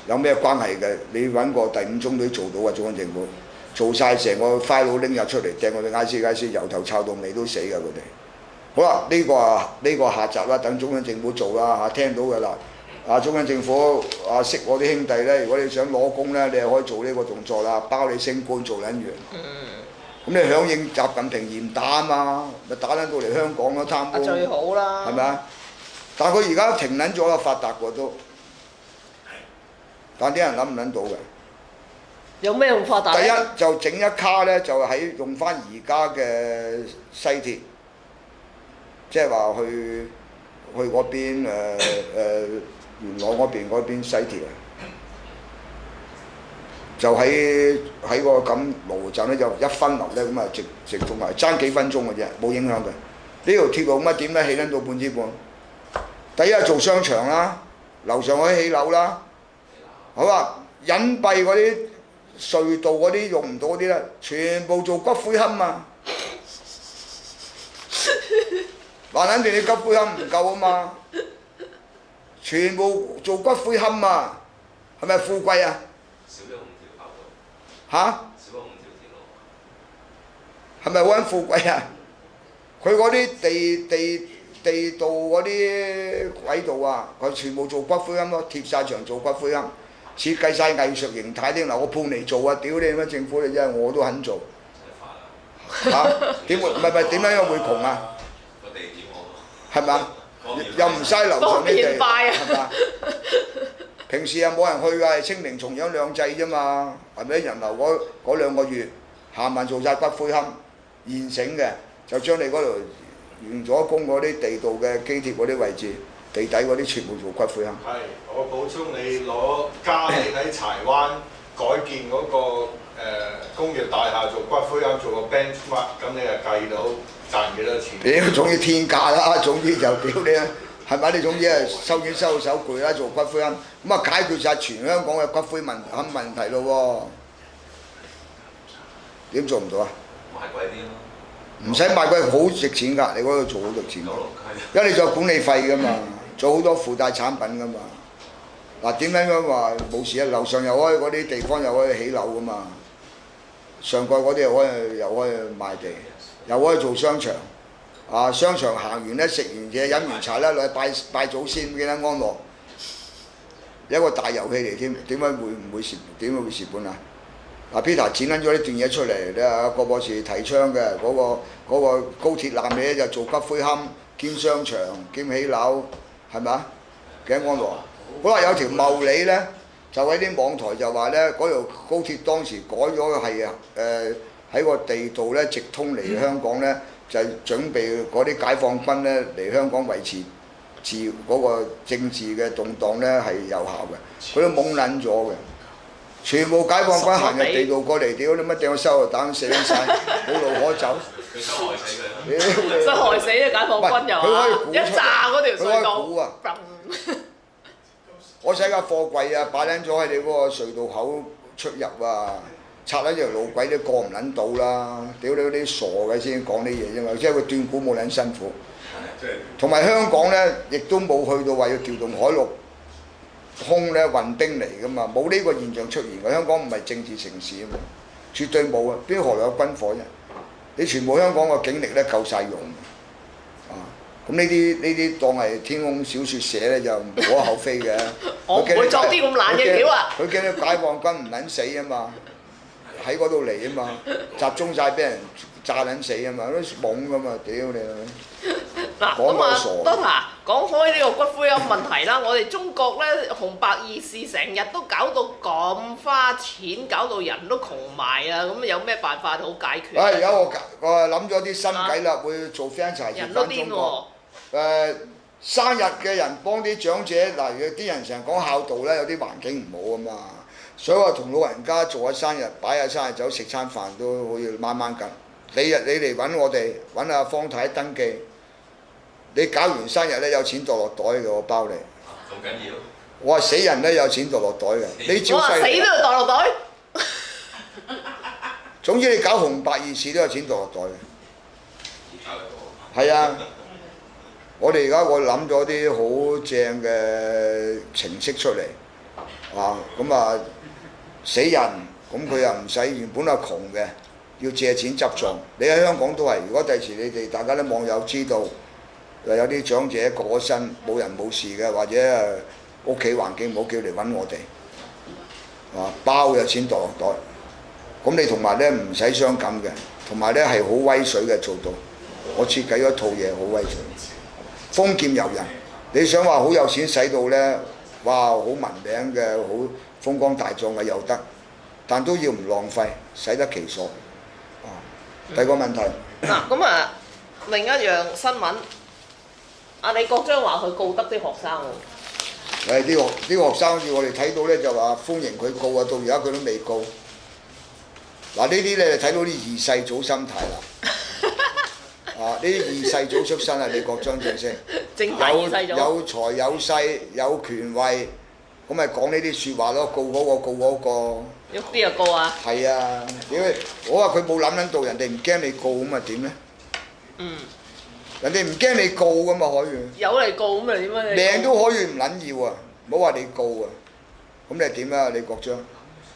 有咩關係嘅？你揾個第五中隊做到啊！中央政府做晒成個 file 拎入出嚟，掟我哋 IC 由頭抄到尾都死㗎佢哋。好啦，呢個下集啦，等中央政府做啦嚇，聽到㗎啦。中央政府識我啲兄弟咧，如果你想攞工咧，你係可以做呢個動作啦，包你升官做撚完。咁你響應習近平嚴打啊嘛，咪打撚到嚟香港咯貪污。最好啦。係咪啊？但係佢而家停撚咗啦，發達過都。但啲人諗唔撚到嘅。有咩咁發達？第一就整一卡咧，就喺用翻而家嘅西鐵，即係話去嗰邊元朗嗰邊西鐵啊，就喺個咁羅湖站咧，就1分流咧，咁啊直通埋，爭幾分鐘嘅啫，冇影響嘅。呢條鐵路乜點咧起撚到半支半？第一做商場啦，樓上可以起樓啦，好啊，隱蔽嗰啲隧道嗰啲用唔到嗰啲咧，全部做骨灰龕啊！話撚住你骨灰龕唔夠啊嘛，全部做骨灰龕啊，係咪富貴啊？少咗5條跑道。嚇？少咗5條鐵路。係咪好撚富貴啊？佢嗰啲地道嗰啲軌道啊，佢全部做骨灰龕咯，貼晒牆做骨灰龕，設計晒藝術形態啲，嗱我判嚟做啊！屌你乜政府你真係我都肯做。嚇？點會？唔係點解會窮啊？係嘛？又唔嘥樓上啲地，係嘛？平時又冇人去㗎，係清明重陽兩祭啫嘛，係咪？人流嗰2個月，下晚做晒骨灰龕，現成嘅，就將你嗰度完咗工嗰啲地道嘅機鐵嗰啲位置，地底嗰啲全部做骨灰龕。係，我補充你加你喺柴灣改建嗰個工業大廈做骨灰龕做個 benchmark， 咁你就計到。賺幾多錢？屌，總之天價啦！總之就屌你啦，係咪？你總之係收錢收到手攰啦，做骨灰龕，咁啊解決晒全香港嘅骨灰龕問題咯喎。點做唔到啊？賣貴啲咯。唔使賣貴，好值錢㗎！你嗰度做好值錢㗎，因為你仲有管理費㗎嘛，做好多附帶產品㗎嘛。嗱點樣話冇事啊？樓上又可以嗰啲地方又可以起樓㗎嘛，上蓋嗰啲又可以賣地。又可以做商場，商場行完咧，食完嘢飲完茶咧，落去拜祖先，記得安樂，一個大遊戲嚟添，點解會唔會蝕？點會蝕本啊？Peter 剪撚咗呢段嘢出嚟，你話郭博士提倡嘅嗰個高鐵南尾就做骨灰龕兼商場兼起樓，係咪啊？記得安樂。好啦，有條茂利咧，就喺啲網台就話咧，嗰條高鐵當時改咗係喺個地道咧直通嚟香港咧，就準備嗰啲解放軍咧嚟香港維持嗰個政治嘅動盪咧係有效嘅，佢都懵撚咗嘅，全部解放軍行入地道過嚟，屌你乜掟個收就彈死晒，冇路可走。佢想害死佢。想害死啲解放軍又啊！一炸嗰條隧道。佢可以估啊！我使架貨櫃啊，擺撚咗喺你嗰個隧道口出入啊！拆撚條路軌都過唔撚到啦！屌你嗰啲傻嘅先講啲嘢啫嘛，即係佢斷估冇撚辛苦。同埋香港咧，亦都冇去到話要調動海陸空咧運兵嚟噶嘛，冇呢個現象出現嘅。香港唔係政治城市啊嘛，絕對冇啊！邊何來有軍火啫？你全部香港個警力咧夠晒用啊！咁呢啲當係天空小説寫咧就無可厚非嘅。我唔會作啲咁懶嘅料啊！佢驚啲解放軍唔撚死啊嘛！喺嗰度嚟啊嘛，集中晒俾人炸撚死啊嘛，都懵噶嘛，屌你！嗱咁啊，Doctor 講開呢個骨灰龕問題啦，我哋中國咧紅白二事成日都搞到咁花錢，搞到人都窮埋啊！咁有咩辦法好解決？而家我諗咗啲新計啦，會做 franchise 人都翻中癲國。喎！生日嘅人幫啲長者，嗱，有啲人成日講孝道咧，有啲環境唔好啊嘛，所以話同老人家做下生日，擺下生日酒，食餐飯都可以掹掹緊。你嚟揾我哋，揾阿方太登記，你搞完生日咧有錢墮落袋嘅，我包你。咁緊要？我話死人咧有錢墮落袋嘅，你照我話死都要袋落袋。總之你搞紅白二事都有錢墮落袋嘅。係啊。我哋而家諗咗啲好正嘅程式出嚟，咁啊死人，咁佢又唔使原本係窮嘅，要借錢執葬。你喺香港都係，如果第時你哋大家啲網友知道，有啲長者過咗身冇人冇事嘅，或者屋企環境唔好，叫嚟揾我哋，包有錢墮落袋。咁你同埋咧唔使傷感嘅，同埋咧係好威水嘅做到。我設計咗套嘢好威水。豐儉由人，你想話好有錢使到呢？哇！好聞名嘅，好風光大葬嘅又得，但都要唔浪費，使得其所。第二個問題。咁啊，另一樣新聞，阿李國章話佢告得啲學生喎。啲學生好似我哋睇到呢，就話歡迎佢告啊，到而家佢都未告。嗱呢啲咧睇到啲二世祖心態啦。呢啲二世祖出身啊，李國章正式，有財有勢有權位，咁咪講呢啲説話咯，告嗰個告嗰個。喐啲就告啊！係啊，我話佢冇諗到，人哋唔驚你告咁啊點呢？人哋唔驚你告噶嘛可以。有嚟告咁啊點啊？命都可以唔撚要啊，唔好話你告啊，咁你係點啊李國章？呢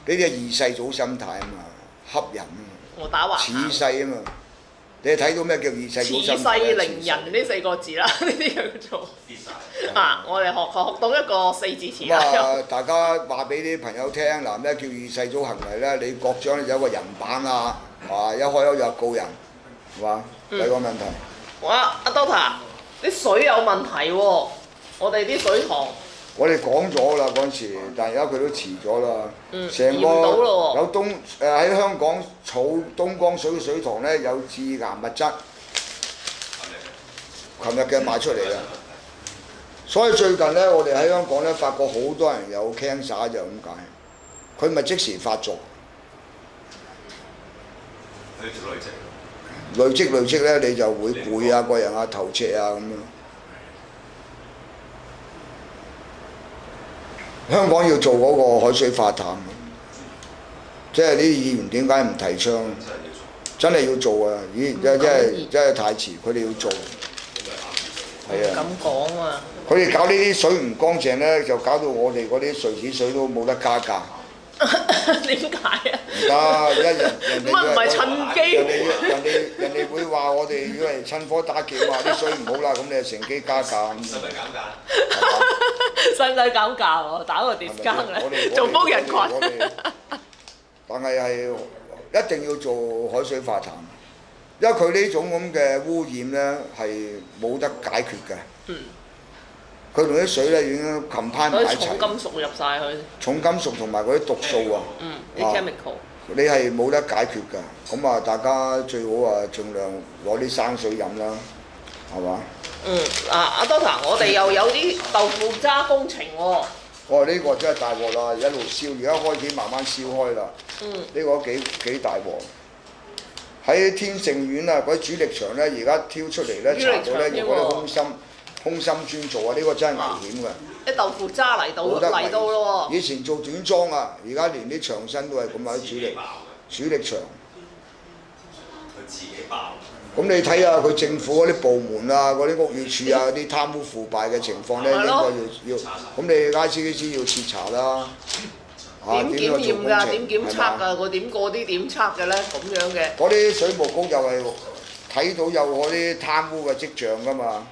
啲係二世祖心態啊嘛，恰人啊嘛，我打橫恃勢啊嘛。你睇到咩叫二世祖心態？恃勢凌人呢四個字啦，呢啲叫做我哋學到一個四字詞啦。大家話俾啲朋友聽嗱，咩叫二世祖行為咧？李國章有個人版啊，一開口就告人，係嘛？第二個問題。哇！阿 Doctor，啲水有問題喎，我哋啲水塘。我哋講咗啦嗰陣時，但係而家佢都遲咗啦。成個有喺香港儲東江水嘅水塘咧有致癌物質，琴日嘅賣出嚟啦。所以最近咧，我哋喺香港咧發覺好多人有 cancer 就咁解，佢咪即時發作。累積咧，你就會攰啊，個人啊頭赤啊咁樣。香港要做嗰個海水化淡，即係啲議員點解唔提倡？真係要做啊！真係太遲，佢哋要做。係啊。咁講啊！佢哋搞呢啲水唔乾淨呢，就搞到我哋嗰啲瑞士水都冇得加價。點解啊？唔得，人哋唔係趁機？人哋會話我哋以為趁火打劫，話啲水唔好啦，咁你就乘機加價。使唔使減價？使唔使減價喎？打個 discount 咧，做福人群。但係一定要做海水化淡，因為佢呢種咁嘅污染呢係冇得解決嘅。佢同啲水咧已經冚攀埋一齊，重金屬入晒去。重金屬同埋嗰啲毒素啊，啲 chemical，你係冇得解決㗎。咁啊，大家最好啊，盡量攞啲生水飲啦，係嘛？阿 Doctor，我哋又有啲豆腐渣工程喎。呢個真係大鑊啦！一路燒，而家開始慢慢燒開啦。呢個幾大鑊。喺天盛苑啊，嗰啲主力場咧，而家挑出嚟咧，查到咧用嗰啲空心磚做啊！呢個真係危險㗎。啲豆腐渣嚟到咯喎！以前做短裝啊，而家連啲牆身都係咁啊！啲主力場。佢自己爆。咁你睇下佢政府嗰啲部門啊，嗰啲屋宇署啊，啲貪污腐敗嘅情況咧，應該要咁你 ICAC 要徹查啦。點檢驗㗎？點檢測㗎？佢點過啲點測嘅咧？咁樣嘅。嗰啲水務局又係睇到有嗰啲貪污嘅跡象㗎嘛。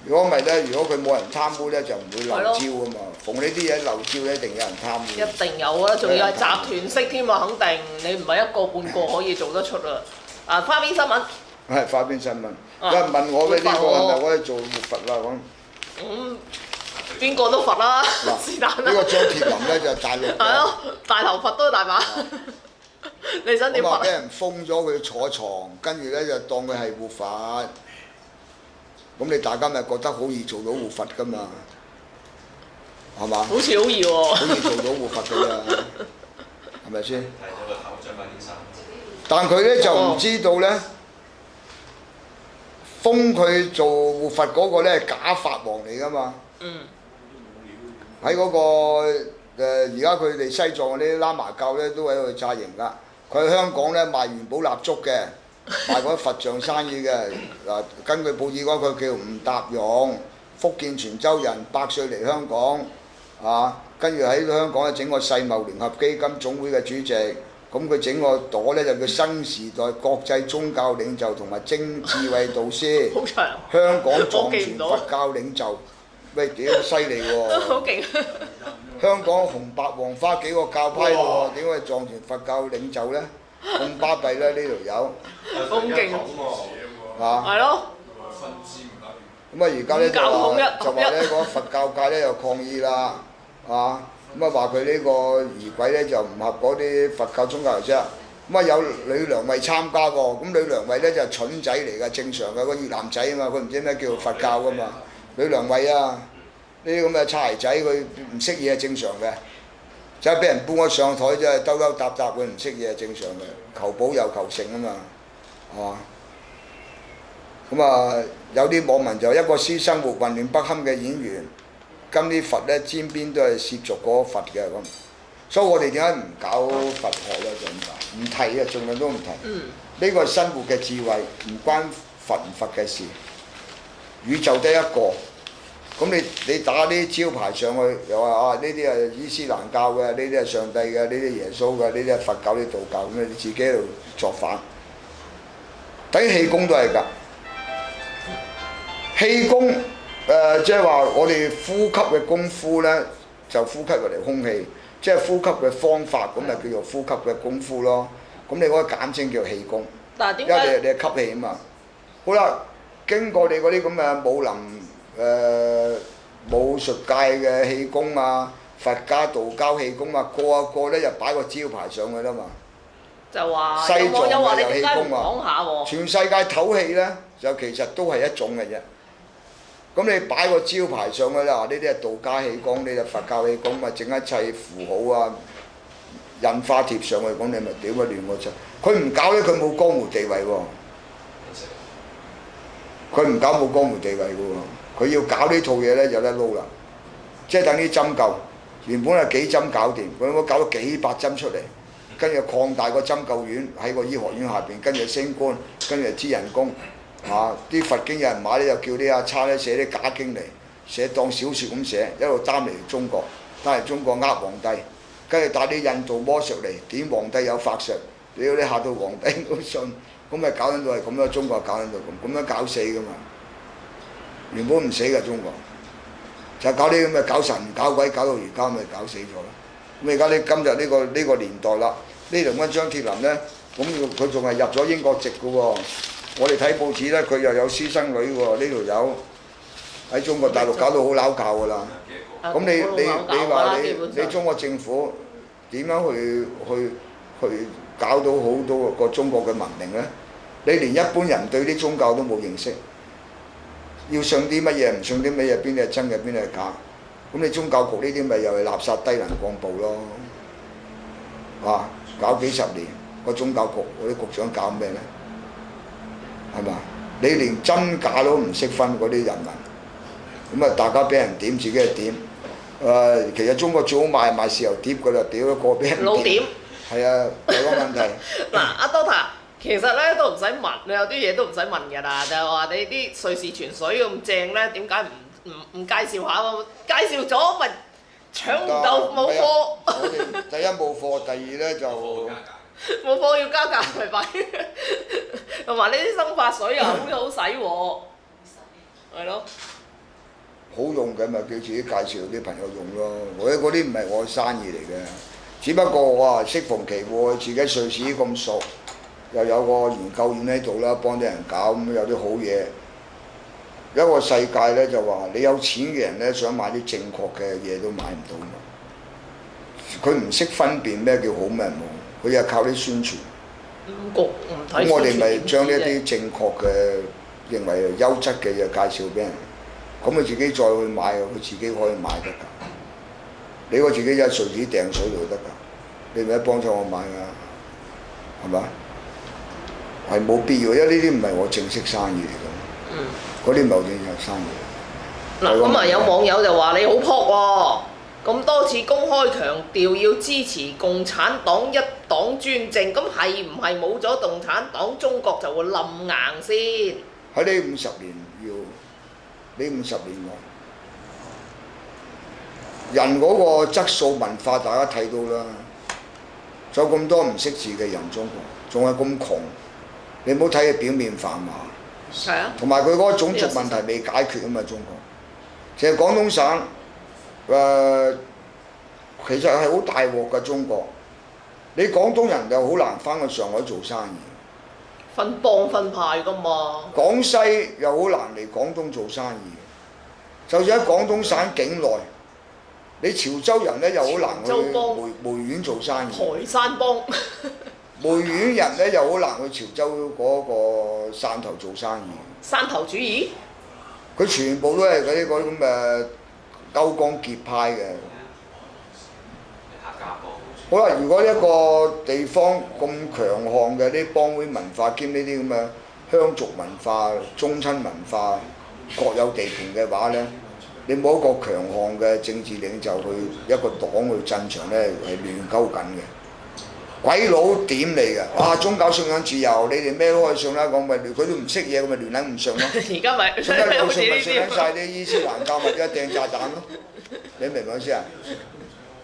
如果唔係咧，如果佢冇人貪污咧，就唔會漏招㗎嘛。逢呢啲嘢漏招咧，一定有人貪污。一定有啊！仲要係集團式添啊，肯定你唔係一個半個可以做得出啊！花邊新聞。係花邊新聞。有人問我咧呢個係咪可以做活佛啊咁？邊個都佛啦，嗱，是但啦。呢個張鐵林咧就係大陸嘅。係咯，大頭佛都大把。你想點佛咁啊，俾人封咗佢坐床，跟住咧就當佢係活佛。咁你大家咪覺得好易做到活佛噶嘛？係嘛？好似好易喎。好易做到活佛㗎咋，係咪先？睇咗個頭着翻件衫。但佢咧就唔知道咧，封佢做活佛嗰個咧係假法王嚟㗎嘛。喺嗰個而家佢哋西藏嗰啲喇嘛教咧都喺度紮營㗎。佢喺香港咧賣元寶蠟燭嘅，賣嗰啲佛像生意嘅。嗱，根據報紙講，佢叫吳達勇，福建泉州人，8歲嚟香港，跟住喺香港咧整個世貿聯合基金總會嘅主席。咁佢整個朵咧就叫新時代國際宗教領袖同埋精智慧導師。好長。香港藏傳佛教領袖。喂，屌犀利喎！好勁。香港紅白黃花幾個教派喎，點解藏傳佛教領袖咧？咁巴閉咧呢條友。好勁。係咯。咁啊而家咧就話咧嗰佛教界咧又抗議啦，咁啊話佢呢個儀軌咧就唔合嗰啲佛教宗教儀式。咁啊有呂良偉參加喎，咁呂良偉咧就係蠢仔嚟㗎，正常嘅個越南仔啊嘛，佢唔知咩叫佛教㗎嘛。呂良偉啊，呢啲咁嘅擦鞋仔佢唔識嘢係正常嘅，就係俾人搬咗上台啫，兜兜搭搭佢唔識嘢係正常嘅，求保佑求成啊嘛，係嘛？咁啊有啲網民就一個私生活混亂不堪嘅演員，跟啲佛咧沾邊都係涉足嗰佛嘅咁，所以我哋點解唔搞佛學咧？就咁解，唔提啊，盡量都唔提。呢個係生活嘅智慧，唔關佛唔佛嘅事。宇宙得一個，咁你打啲招牌上去，又話呢啲係伊斯蘭教嘅，呢啲係上帝嘅，呢啲耶穌嘅，呢啲係佛教、呢啲道教，咁你自己喺度作反。等於氣功都係㗎，氣功即係話我哋呼吸嘅功夫咧，就呼吸過嚟空氣，即係呼吸嘅方法，咁咪叫做呼吸嘅功夫咯。咁你嗰個簡稱叫氣功，因為你係吸氣啊嘛。好啦。經過你嗰啲咁嘅武林武術界嘅氣功啊，佛家道教氣功啊，個咧就擺個招牌上去啦嘛。就話西藏嘅有氣功啊，全世界唞氣咧就其實都係一種嘅啫。咁你擺個招牌上去啦，呢啲係道家氣功，呢啲係佛教氣功，咪整一切符號啊、印花貼上去，咁你咪屌佢亂個出。佢唔搞咧，佢冇江湖地位喎。佢唔搞冇江湖地位嘅喎，佢要搞呢套嘢咧有得撈啦，即係等啲針灸，原本係幾針搞掂，佢搞到幾百針出嚟，跟住擴大個針灸院喺個醫學院下邊，跟住升官，跟住支人工，啲佛經有人買咧就叫啲阿叉咧寫啲假經嚟，寫當小説咁寫，一路擔嚟中國，擔嚟中國呃皇帝，跟住帶啲印度魔術嚟點皇帝有法術，屌你嚇到皇帝都信。咁咪搞緊到係咁咯，中國搞緊到咁樣搞死噶嘛。原本唔死嘅中國，就搞啲咁嘅搞神搞鬼，搞到而家咪搞死咗啦。咁而家你今日呢個年代啦，呢條咁張鐵林咧，咁佢仲係入咗英國籍嘅喎。我哋睇報紙咧，佢又有私生女喎。呢條友喺中國大陸搞到好撈教㗎啦。咁你話你中國政府點樣去搞到好多個中國嘅文明咧？你連一般人對啲宗教都冇認識，要信啲乜嘢唔信啲乜嘢，邊啲係真嘅，邊啲係假？咁你宗教局呢啲咪又係垃圾低能幹部咯？搞幾十年個宗教局嗰啲局長搞咩咧？係嘛？你連真假都唔識分嗰啲人民，咁啊大家俾人點自己係點？其實中國最好賣豉油碟㗎啦，屌個俾人點。係啊，有個問題。嗱，阿 Doctor，其實咧都唔使問，你有啲嘢都唔使問㗎啦，就係話你啲瑞士泉水咁正咧，點解唔介紹下喎？介紹咗咪搶唔到冇貨。我哋第一冇貨，第二咧就冇貨要加價咪弊，同埋呢啲生髮水又好洗喎，係咯。好用嘅咪叫自己介紹啲朋友用咯，嗰啲唔係我生意嚟嘅。只不過我話適逢其會，自己瑞士咁熟，又有個研究院喺度啦，幫啲人搞咁有啲好嘢。一個世界咧就話你有錢嘅人咧想買啲正確嘅嘢都買唔到嘛，佢唔識分辨咩叫好咩唔好，佢又靠啲宣傳。咁我哋咪將呢一啲正確嘅認為優質嘅嘢介紹俾人，咁佢自己再去買，佢自己可以買得㗎。你個自己一隨紙掟水就得㗎，你咪幫咗我買㗎，係嘛？係冇必要，因為呢啲唔係我正式生意嚟㗎，嗰啲唔係我正式生意。嗱，咁啊有網友就話你好撲喎，咁多次公開強調要支持共產黨一黨專政，咁係唔係冇咗共產黨，中國就會冧硬先？喺呢50年要，呢50年內，人嗰個質素文化大家睇到啦，仲有咁多唔識字嘅人，中國仲係咁窮，你唔好睇佢表面繁華。係啊。同埋佢嗰個種族問題未解決啊嘛，中國。其實廣東省其實係好大鑊㗎，中國。你廣東人就好難翻去上海做生意。分幫分派㗎嘛。廣西又好難嚟廣東做生意。就算喺廣東省境內，你潮州人咧又好難去梅縣做生意。台山幫。梅縣人咧又好難去潮州嗰個汕頭做生意。山頭主義？佢全部都係嗰啲咁嘅勾江結派嘅。好啦，如果一個地方咁強項嘅啲幫會文化兼呢啲咁嘅鄉族文化、宗親文化各有地盤嘅話咧，你冇一個強項嘅政治領袖去一個黨去鎮場咧，係亂鳩緊嘅。鬼佬點嚟嘅？啊，宗教信仰自由，你哋咩都可以信啦。講咪佢都唔識嘢，咁咪亂撚唔信咯。而家咪信得兩信咪信緊曬啲伊斯蘭教，咪一掟炸彈咯。你明唔明先啊？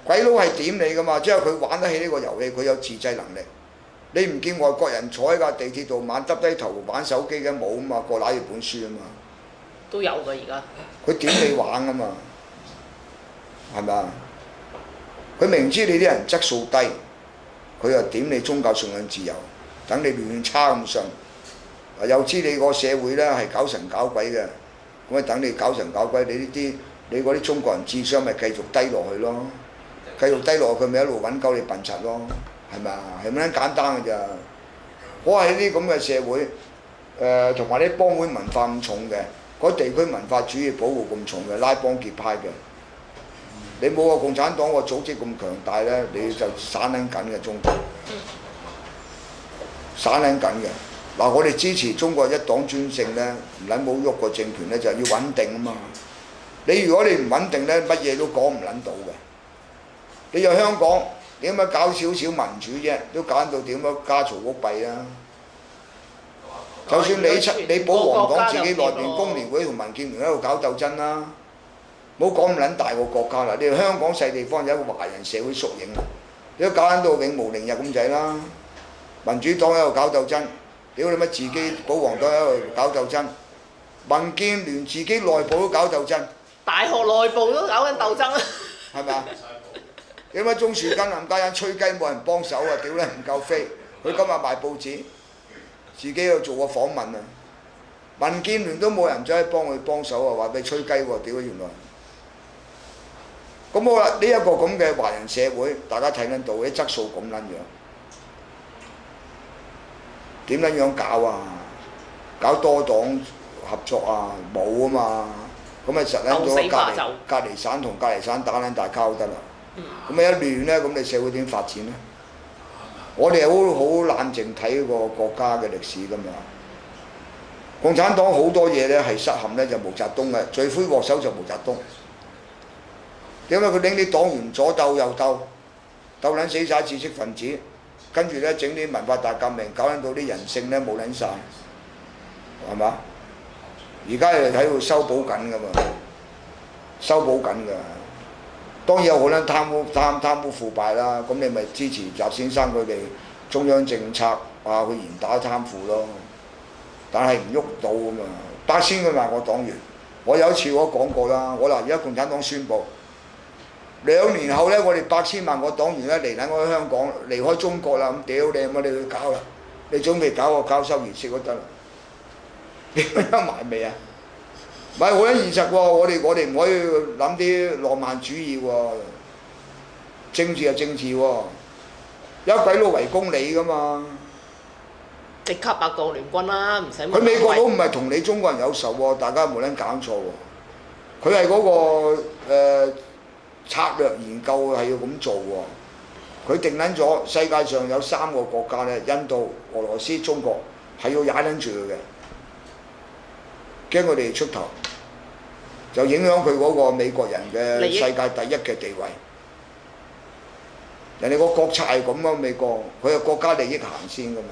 鬼佬係點你噶嘛？即係佢玩得起呢個遊戲，佢有自制能力。你唔見外國人坐喺架地鐵度晚耷低頭玩手機嘅冇啊嘛，個揦住本書啊嘛。都有㗎而家。佢點你玩啊嘛？係咪啊？佢明知你啲人質素低。佢又點你宗教信仰自由，等你亂叉咁信，又知你個社會咧係搞神搞鬼嘅，咁啊等你搞神搞鬼，你嗰啲中國人智商咪繼續低落去咯，繼續低落去佢咪一路揾鳩你笨柒咯，係咪啊？係咁樣簡單嘅咋？我係呢啲咁嘅社會，同埋啲幫會文化咁重嘅，嗰地區文化主義保護咁重嘅，拉幫結派嘅。你冇個共產黨個組織咁強大咧，你就散撚緊嘅中國，散撚緊嘅。嗱，我哋支持中國一黨專政咧，唔撚冇喐個政權咧，就係要穩定啊嘛。如果你唔穩定咧，乜嘢都講唔撚到嘅。你又香港點解搞少少民主啫？都搞到點樣家嘈屋閉啊！就算你保皇黨自己內邊工聯會同民建聯喺度搞鬥爭啦。冇講咁撚大個國家啦，你哋香港細地方有一個華人社會縮影啦，你都搞緊到永無寧日咁滯啦。民主黨喺度搞鬥爭，屌你乜自己保皇黨喺度搞鬥爭，民建聯自己內部都搞鬥爭，大學內部都搞緊鬥爭啊，係咪啊？點解鍾樹根林家欣吹雞冇人幫手啊？屌你唔夠飛，佢今日賣報紙，自己喺度做個訪問啊，民建聯都冇人走去幫手啊，話俾吹雞喎，屌原來。咁好啦，呢一個咁嘅華人社會，大家睇得到啲質素咁撚樣，點撚樣搞啊？搞多黨合作啊？冇啊嘛，咁咪實撚咗隔離省同隔離省打撚大交得啦。咁一亂咧，咁你社會點發展咧？我哋好冷靜睇個國家嘅歷史噶嘛。共產黨好多嘢咧係失陷咧，就毛澤東嘅罪魁禍首就毛澤東。點解佢拎啲黨員左鬥右鬥，鬥撚死晒知識分子，跟住咧整啲文化大革命，搞撚到啲人性咧冇撚晒，係嘛？而家又喺度修補緊噶嘛，修補緊㗎。當然有好撚貪污腐敗啦，咁你咪支持習先生佢哋中央政策啊，去嚴打貪腐咯。但係唔喐到㗎嘛，8千佢話我黨員，我有一次我講過啦，我嗱而家共產黨宣布。2年後咧，我哋8千萬個黨員咧嚟緊我香港離開中國啦，咁屌你乜你去搞啦！你準備搞個交收儀式都得啦。你乜得埋未啊？唔係好撚現實喎，我哋唔可以諗啲浪漫主義喎，政治係政治喎，有鬼佬圍攻你噶嘛？即刻八國聯軍啦，唔使問。佢美國佬唔係同你中國人有仇喎，大家冇撚搞錯喎。佢係嗰個策略研究係要咁做喎。佢定撚咗世界上有3個國家咧，印度、俄羅斯、中國係要踩撚住佢嘅，驚佢哋出頭，就影響佢嗰個美國人嘅世界第一嘅地位。人哋個國策係咁啊，美國佢係國家利益行先噶嘛。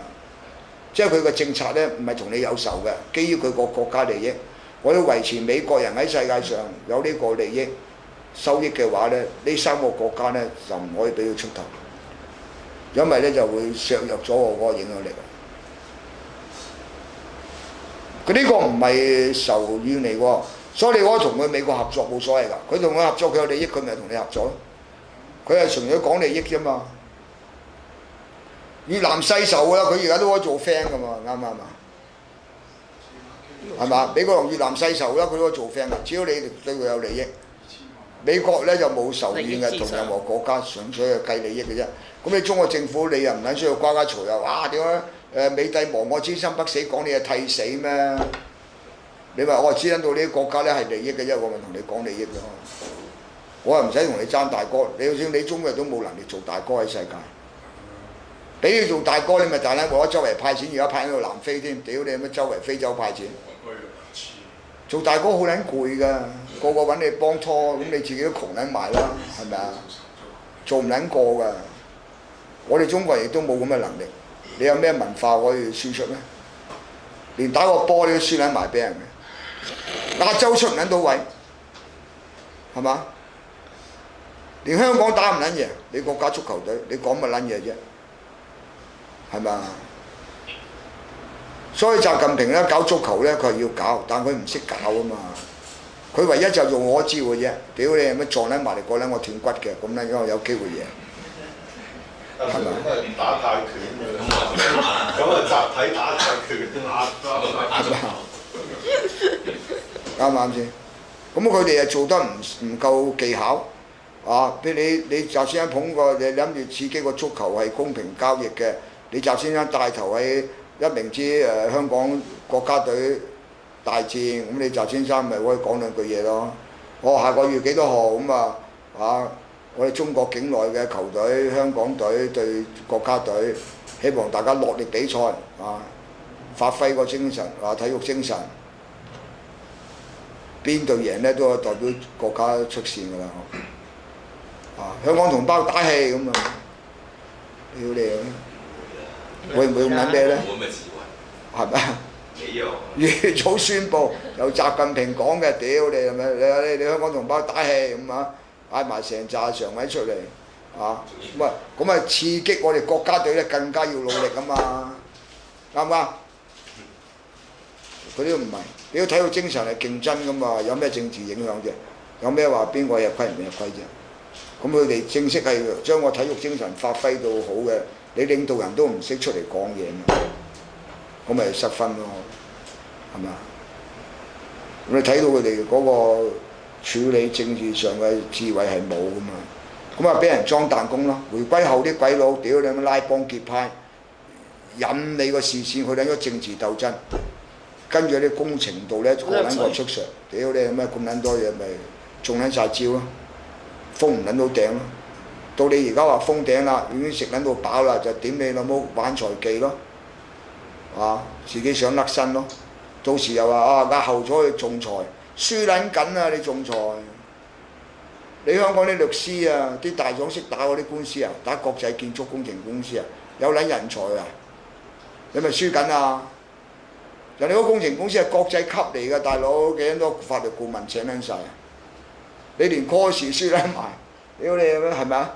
即係佢嘅政策咧，唔係同你有仇嘅，基於佢個國家利益，我要維持美國人喺世界上有呢個利益收益嘅話咧，呢3個國家咧就唔可以俾佢出頭，因為咧就會削弱咗我嗰個影響力。佢呢個唔係仇怨嚟喎，所以你可以同佢美國合作冇所謂㗎。佢同佢合作佢有利益，佢咪同你合作咯。佢係純粹講利益啫嘛。越南世仇㗎啦，佢而家都可以做 friend 㗎嘛，啱唔啱啊？係嘛？美國同越南世仇啦，佢都可以做 friend 㗎，只要你對佢有利益。美國咧就冇仇怨嘅，同任何國家純粹係計利益嘅啫。咁你中國政府你又唔撚需要瓜家嘈又哇點解美帝亡我之心不死，講你係替死咩？你話我係知撚到呢啲國家咧係利益嘅啫，我咪同你講利益咯。我又唔使同你爭大哥，你就算你中國人都冇能力做大哥喺世界。俾你做大哥，你咪大撚我周圍派錢，而家派喺度南非添，屌你乜周圍非洲派錢？做大哥好撚攰㗎，個個揾你幫拖，咁你自己都窮撚埋啦，係咪啊？做唔撚過㗎。我哋中國人亦都冇咁嘅能力。你有咩文化可以輸出咧？連打個波你都輸撚埋俾人嘅，亞洲出唔撚到位，係嘛？連香港打唔撚贏，你國家足球隊，你講乜撚嘢啫？係嘛？所以習近平咧搞足球咧，佢係要搞，但佢唔識搞啊嘛。佢唯一就用我招嘅啫。屌你有乜撞撚埋嚟過撚我斷骨嘅，咁咧因為有機會贏。係咪？打泰拳嘅，咁啊集體打泰拳係嘛？啱唔啱先？咁佢哋係做得唔夠技巧啊！譬如你習先生捧個，你諗住刺激個足球係公平交易嘅，你習先生帶頭喺一明知香港國家隊大戰，咁你習先生咪可以講兩句嘢咯。我下個月幾多號咁啊？我哋中國境內嘅球隊，香港隊對國家隊，希望大家落力比賽啊，發揮個精神啊，體育精神。邊隊贏咧都係代表國家出線㗎啦。啊，香港同胞打氣咁啊！屌你啊！會唔會咁撚咩咧？係咪啊？越早宣佈，由習近平講嘅，屌你係咪？你香港同胞打氣咁啊！嗌埋成紮常委出嚟，啊，咁啊刺激我哋國家隊咧更加要努力啊嘛，啱唔啱？嗰啲唔係，你要體育精神係競爭噶嘛，有咩政治影響啫？有咩話邊個入規唔入規啫？咁佢哋正式係將個體育精神發揮到好嘅，你領導人都唔識出嚟講嘢嘛，咁咪失分咯，係咪啊？咁你睇到佢哋嗰個處理政治上嘅智慧係冇噶嘛，咁啊俾人裝彈弓咯。回歸後啲鬼佬屌你咁拉幫結派，引你個視線去撚咗政治鬥爭，跟住啲工程度咧個撚個出場，屌你咩咁撚多嘢咪中撚晒招咯，封唔撚到頂咯。到你而家話封頂啦，已經食撚到飽啦，就點你老母玩財技咯，啊自己想甩身咯，到時又話啊押後咗去仲裁。輸撚緊啊！你仲裁，你香港啲律師啊，啲大狀識打嗰啲官司啊，打國際建築工程公司啊，有撚人才啊，你咪輸緊啊！人哋嗰工程公司係國際級嚟㗎，大佬幾撚多法律顧問請撚晒，你連 course 輸撚埋，屌你係咪啊？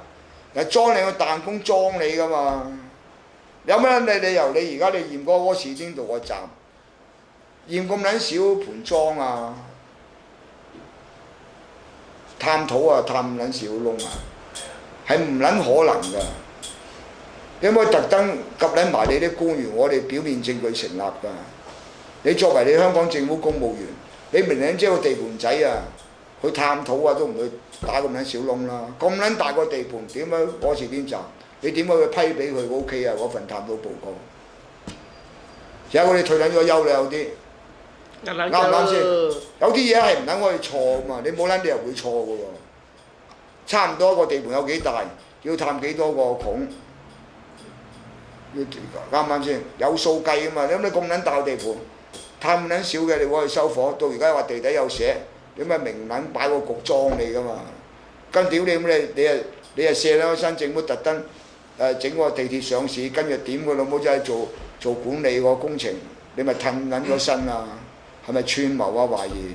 人裝你個彈弓裝你㗎嘛？有乜理由你而家你驗嗰個柯士甸道個站，驗咁撚少盤裝啊？探討啊，探撚少窿啊，係唔撚可能㗎。點解特登夾撚埋你啲官員？我哋表面證據成立㗎。你作為你香港政府公務員，你明明知個地盤仔啊，去探討啊都唔去打咁撚小窿啦。咁撚大個地盤，點解攞時邊站？你點解會批俾佢 OK 啊？嗰份探討報告，有佢哋退撚咗休啦，有啲啱唔啱先？有啲嘢係唔撚可以錯嘛，你冇撚理由會錯㗎喎。差唔多個地盤有幾大，要探幾多個孔，啱唔啱先？有數計㗎嘛，點解你咁撚大個地盤？探咁撚少嘅，你攞去收火，到而家話地底有寫，點解明撚擺個局裝你㗎嘛？跟屌你咁你係卸兩身政府特登整個地鐵上市，跟住點個老母仔做管理個工程，你咪褪撚咗身啊？係咪串謀啊？懷疑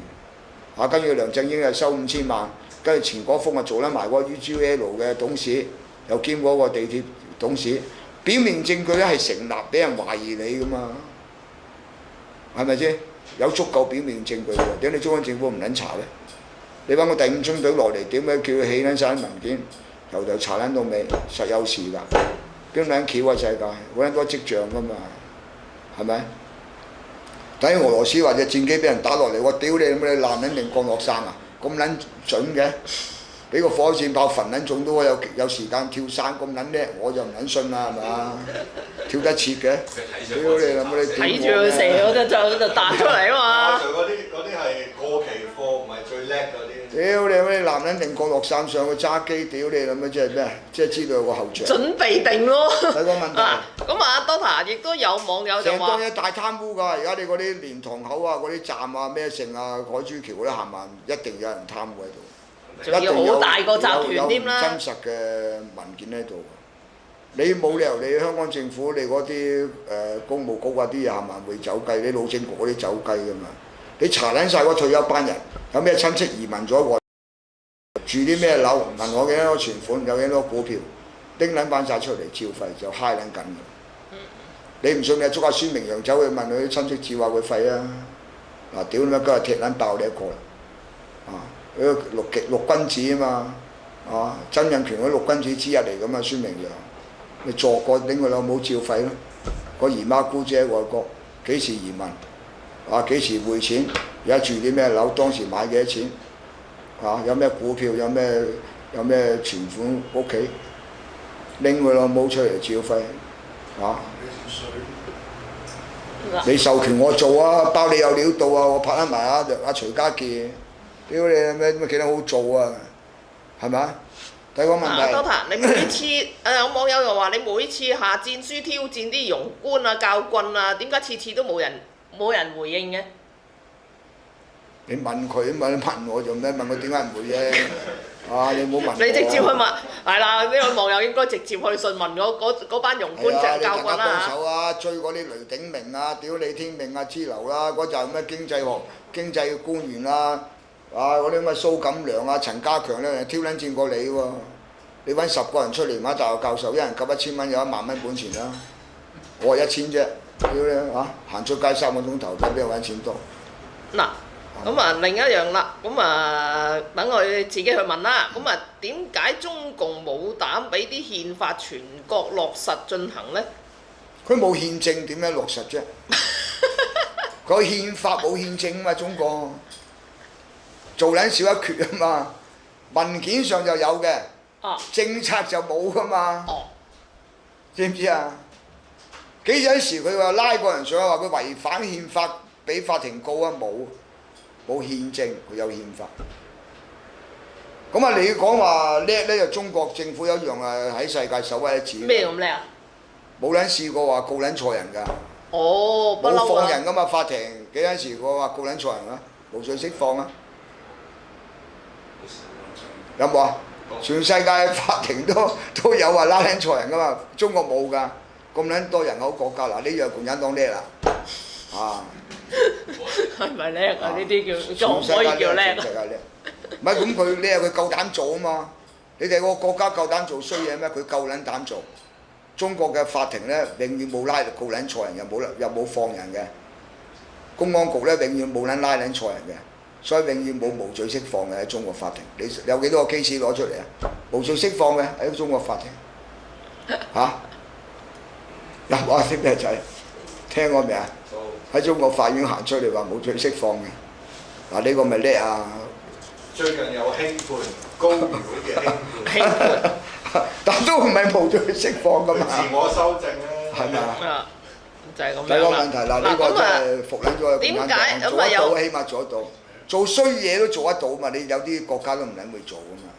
啊？跟住梁振英又收5000萬，跟住錢果豐啊做得埋個 UGL 嘅董事，又兼嗰個地鐵董事，表面證據咧係成立，俾人懷疑你㗎嘛？係咪先？有足夠表面證據喎，點解你中央政府唔撚查咧？你揾個第5中隊落嚟，點解叫佢起撚晒啲文件，由頭查撚到尾，實有事㗎。邊撚巧啊世界？好撚多跡象㗎嘛，係咪？等於俄羅斯或者戰機俾人打落嚟，我屌你咁你爛撚定降落傘啊？咁撚準嘅？俾個火箭炮焚撚中都有時間跳傘咁撚叻，我就唔撚信啦，係嘛？跳得切嘅，屌你老母你睇住佢射嗰陣就彈出嚟啊嘛！嗰啲係過期貨，唔係最叻嗰啲。屌你乜男人定降落傘上去揸機，屌你諗乜即係咩？即係知道有個後著。準備定咯。睇個問題。咁啊，Doctor 亦都有網友就話：成當嘢大貪污㗎！而家你嗰啲蓮塘口啊、嗰啲站啊、咩城啊、海珠橋嗰啲行環，一定有人貪污喺度。仲要好大個集團添啦。有真實嘅文件喺度。你冇理由你香港政府你嗰啲公務局啊啲嘢行環會走雞，你路政局嗰啲走雞㗎嘛？你查撚晒嗰退休班人，有咩親戚移民咗外，住啲咩樓，銀行幾多存款，有幾多股票，拎撚翻晒出嚟照費就嗨撚緊㗎。你唔信你捉下孫明揚走去問佢啲親戚照下佢肺啊！嗱，屌你媽今日踢撚爆你一個啦！啊，六君子啊嘛，啊曾蔭權嗰六君子之一嚟㗎嘛，孫明揚。你作個拎佢老母照肺咯！個姨媽姑姐喺外國幾時移民？啊幾時匯錢？而家住啲咩樓？當時買幾多錢？啊有咩股票？有咩存款屋企？拎佢老母出嚟照肺！啊！你授權我做啊，包你有料到啊！我拍得埋阿徐家傑，屌你咩幾多好做啊？係咪？第一個問題。Doctor，你每次有網友又話你每次下戰書挑戰啲庸官啊、教棍啊，點解次次都冇人回應嘅？你問佢啊嘛，你問我做咩？問佢點解唔會啫？啊！你冇問。你直接去問，係啦，呢個網友應該直接去詢問嗰班庸官教棍啦。幫手啊！追嗰啲雷鼎明啊、屌李天命啊、支流啦，嗰陣咩經濟官員啦，啊嗰啲咩蘇錦良啊、陳家強咧，挑撚戰過你喎！你揾10個人出嚟買大學教授，一人夾1000蚊，有1萬蚊本錢啦。我係1000啫，屌你嚇！行出街3個鐘頭，睇邊度揾錢多？嗱。咁啊，另一樣啦，咁啊，等我自己去問啦。咁啊，點解中共冇膽俾啲憲法全國落實進行呢？佢冇憲政點樣落實啫？佢憲法冇憲政啊嘛，中國做撚少一缺啊嘛，文件上就有嘅，政策就冇噶嘛，知唔知啊？幾時佢話拉個人上去話佢違反憲法，俾法庭告啊？冇憲政，佢有憲法。咁啊，你講話叻咧，就中國政府有一樣喺世界首屈一指。咩咁叻啊？冇撚試過話告撚錯人㗎。哦，不嬲冇放人㗎嘛，法庭幾陣時過話告撚錯人啊？無罪釋放啊？有冇啊？全世界法庭都有話拉撚錯人㗎嘛，中國冇㗎。咁撚多人口國家嗱，呢樣共產黨叻啦，啊！係咪叻啊？呢啲叫仲可以叫叻啊？唔係咁佢叻，佢夠膽做啊嘛！你哋個國家夠膽做衰嘢咩？佢夠撚膽做。中國嘅法庭咧，永遠冇拉告撚錯人，又冇放人嘅。公安局咧，永遠冇撚拉撚錯人嘅，所以永遠冇無罪釋放嘅喺中國法庭。你有幾多個 case 攞出嚟啊？無罪釋放嘅喺中國法庭嚇？有話識咩仔？聽過未啊？喺中國法院行出嚟話無罪釋放嘅，嗱呢個咪叻啊！最近有輕判高院嘅輕輕判，判但都唔係無罪釋放噶嘛，自我修正咧，係咪啊？啊，就係咁第二個樣問題啦，啦。呢個真咁啊，係服撚咗個共產黨，做得到起碼做得到，做衰嘢都做得到嘛！你有啲國家都唔撚會做噶嘛。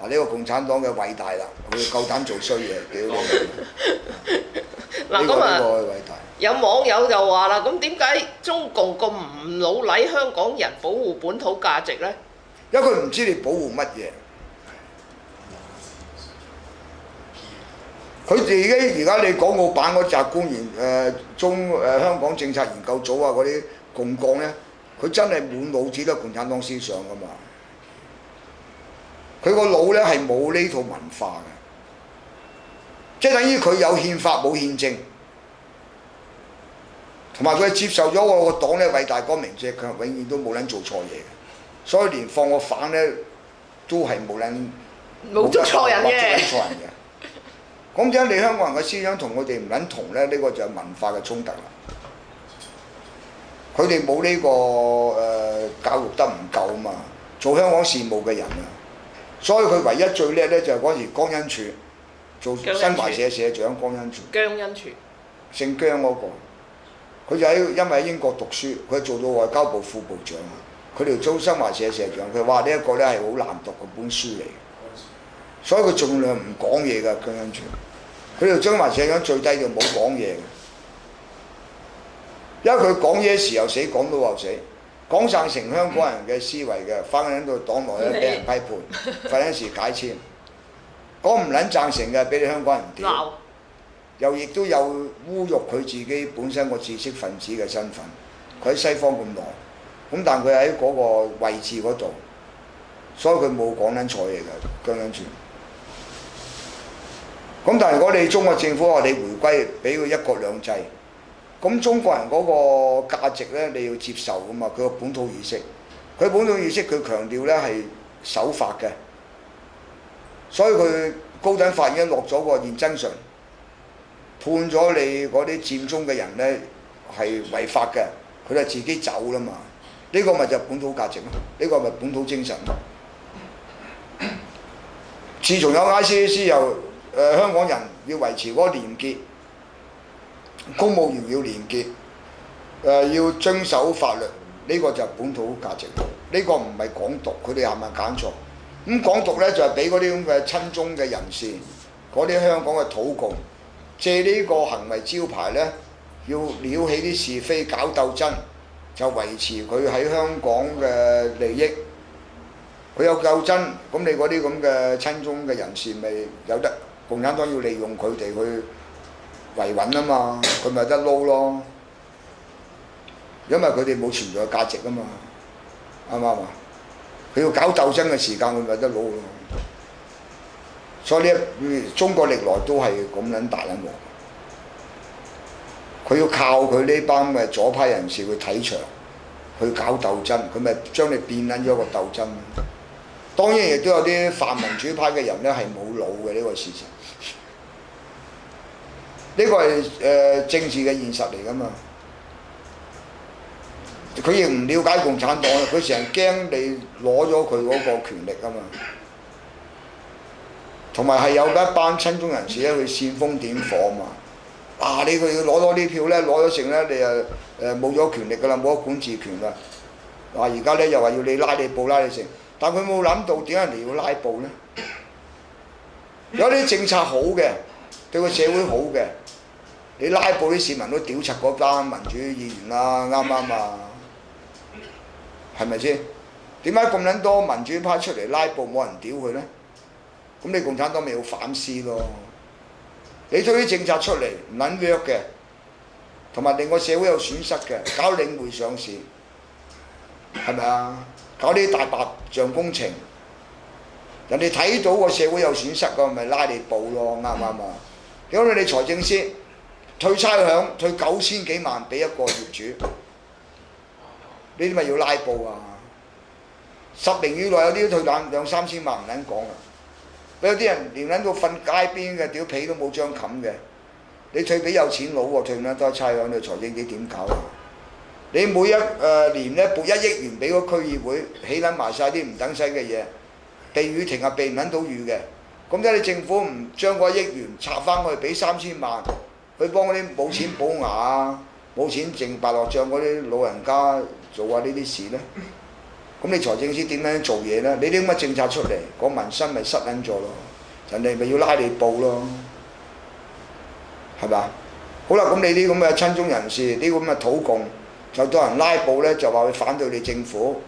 嗱呢個共產黨嘅偉大啦，佢夠膽做衰嘢，屌嗱咁呢啊，個偉大。有網友就話啦，咁點解中共咁唔老禮香港人保護本土價值呢？因為佢唔知你保護乜嘢，佢自己而家你港澳版嗰紮官員香港政策研究組啊嗰啲共幹咧，佢真係滿腦子都係共產黨思想噶嘛，佢個腦咧係冇呢套文化嘅，即係等於佢有憲法冇憲政，同埋佢接受咗我個黨咧偉大光明正強，永遠都冇撚做錯嘢嘅。所以連放個反咧都係冇捉錯人嘅。錯人嘅。咁點解你香港人嘅思想同佢哋唔撚同咧？呢、個就係文化嘅衝突啦。佢哋冇呢個教育得唔夠啊嘛，做香港事務嘅人啊，所以佢唯一最叻咧就係嗰時江恩柱做新華社社長，江恩柱。姜恩柱。姓姜嗰、個，佢就因為喺英國讀書，佢做到外交部副部長。佢哋做新華社社長，佢話呢一個咧係好難讀嘅本書嚟，所以佢盡量唔講嘢㗎姜恩柱。佢哋新華社長最低就冇講嘢嘅，因為佢講嘢時又死，講到又死，講晒成香港人嘅思維嘅，翻喺度黨內咧俾人批判，費緊時解簽。講唔撚贊成嘅，俾你香港人屌，又亦都有侮辱佢自己本身個知識分子嘅身份。佢喺西方咁耐。咁但佢喺嗰個位置嗰度，所以佢冇講撚錯嘢㗎姜恩柱。咁但係如果你中國政府話你回歸，俾佢一國兩制，咁中國人嗰個價值咧你要接受㗎嘛？佢個本土意識，佢本土意識佢強調咧係守法嘅，所以佢高等法院落咗個現真純，判咗你嗰啲佔中嘅人咧係違法嘅，佢就自己走啦嘛。呢個咪就係本土價值咯，呢個咪本土精神咯。自從有 ICAC 又香港人要維持嗰個廉潔，公務員要廉潔，要遵守法律，呢個就係本土價值。呢個唔係港獨，佢哋係咪揀錯？咁港獨咧就係俾嗰啲咁嘅親中嘅人士，嗰啲香港嘅土共，借呢個行為招牌咧，要撩起啲是非，搞鬥爭。就維持佢喺香港嘅利益，佢有鬥爭，咁你嗰啲咁嘅親中嘅人士咪有得共產黨要利用佢哋去維穩啊嘛，佢咪得撈咯，因為佢哋冇存在價值啊嘛，啱唔啱啊？佢要搞鬥爭嘅時間，佢咪得撈咯。所以呢，中國歷來都係咁撚大撚鑊。佢要靠佢呢班嘅左派人士去睇場，去搞鬥爭，佢咪將你變撚咗個鬥爭。當然亦都有啲泛民主派嘅人咧係冇腦嘅呢個事實，呢個係政治嘅現實嚟㗎嘛。佢亦唔了解共產黨，佢成日驚你攞咗佢嗰個權力啊嘛。同埋係有一班親中人士咧去煽風點火啊嘛。你佢要攞啲票咧，攞咗成咧，你冇咗權力㗎啦，冇咗管治權啦。而家咧又話要你拉你布拉你成，但佢冇諗到點解人哋要拉布咧？有啲政策好嘅，對個社會好嘅，你拉布啲市民都屌柒嗰班民主議員啦，啱唔啱啊？係咪先？點解咁撚多民主派出嚟拉布冇人屌佢咧？咁你共產黨咪要反思咯？你推啲政策出嚟唔撚 work 嘅，同埋令個社會有損失嘅，搞領匯上市，係咪啊？搞啲大白象工程，人哋睇到個社會有損失㗎，咪拉你布咯，啱唔啱啊？如果你財政司退差餉，退9000幾萬俾一個業主，呢啲咪要拉布啊！10年以內有啲退2、3千萬唔撚講啊！有啲人連撚到瞓街邊嘅，屌被都冇張冚嘅，你退俾有錢佬喎，退咁多差餉，你財政司點搞啊？你每一年咧撥1億元俾個區議會，起撚埋晒啲唔等使嘅嘢，避雨亭係避唔撚到雨嘅。咁即你政府唔將嗰1億元拆翻去，俾3000萬去幫嗰啲冇錢補牙啊、冇錢剩白落帳嗰啲老人家做下呢啲事咧？咁你財政司點樣做嘢咧？你啲咁嘅政策出嚟，個民生咪失撚咗咯？人哋咪要拉你布咯，係咪啊？好啦，咁你啲咁嘅親中人士，啲咁嘅土共，就多人拉布咧，就話佢反對你政府，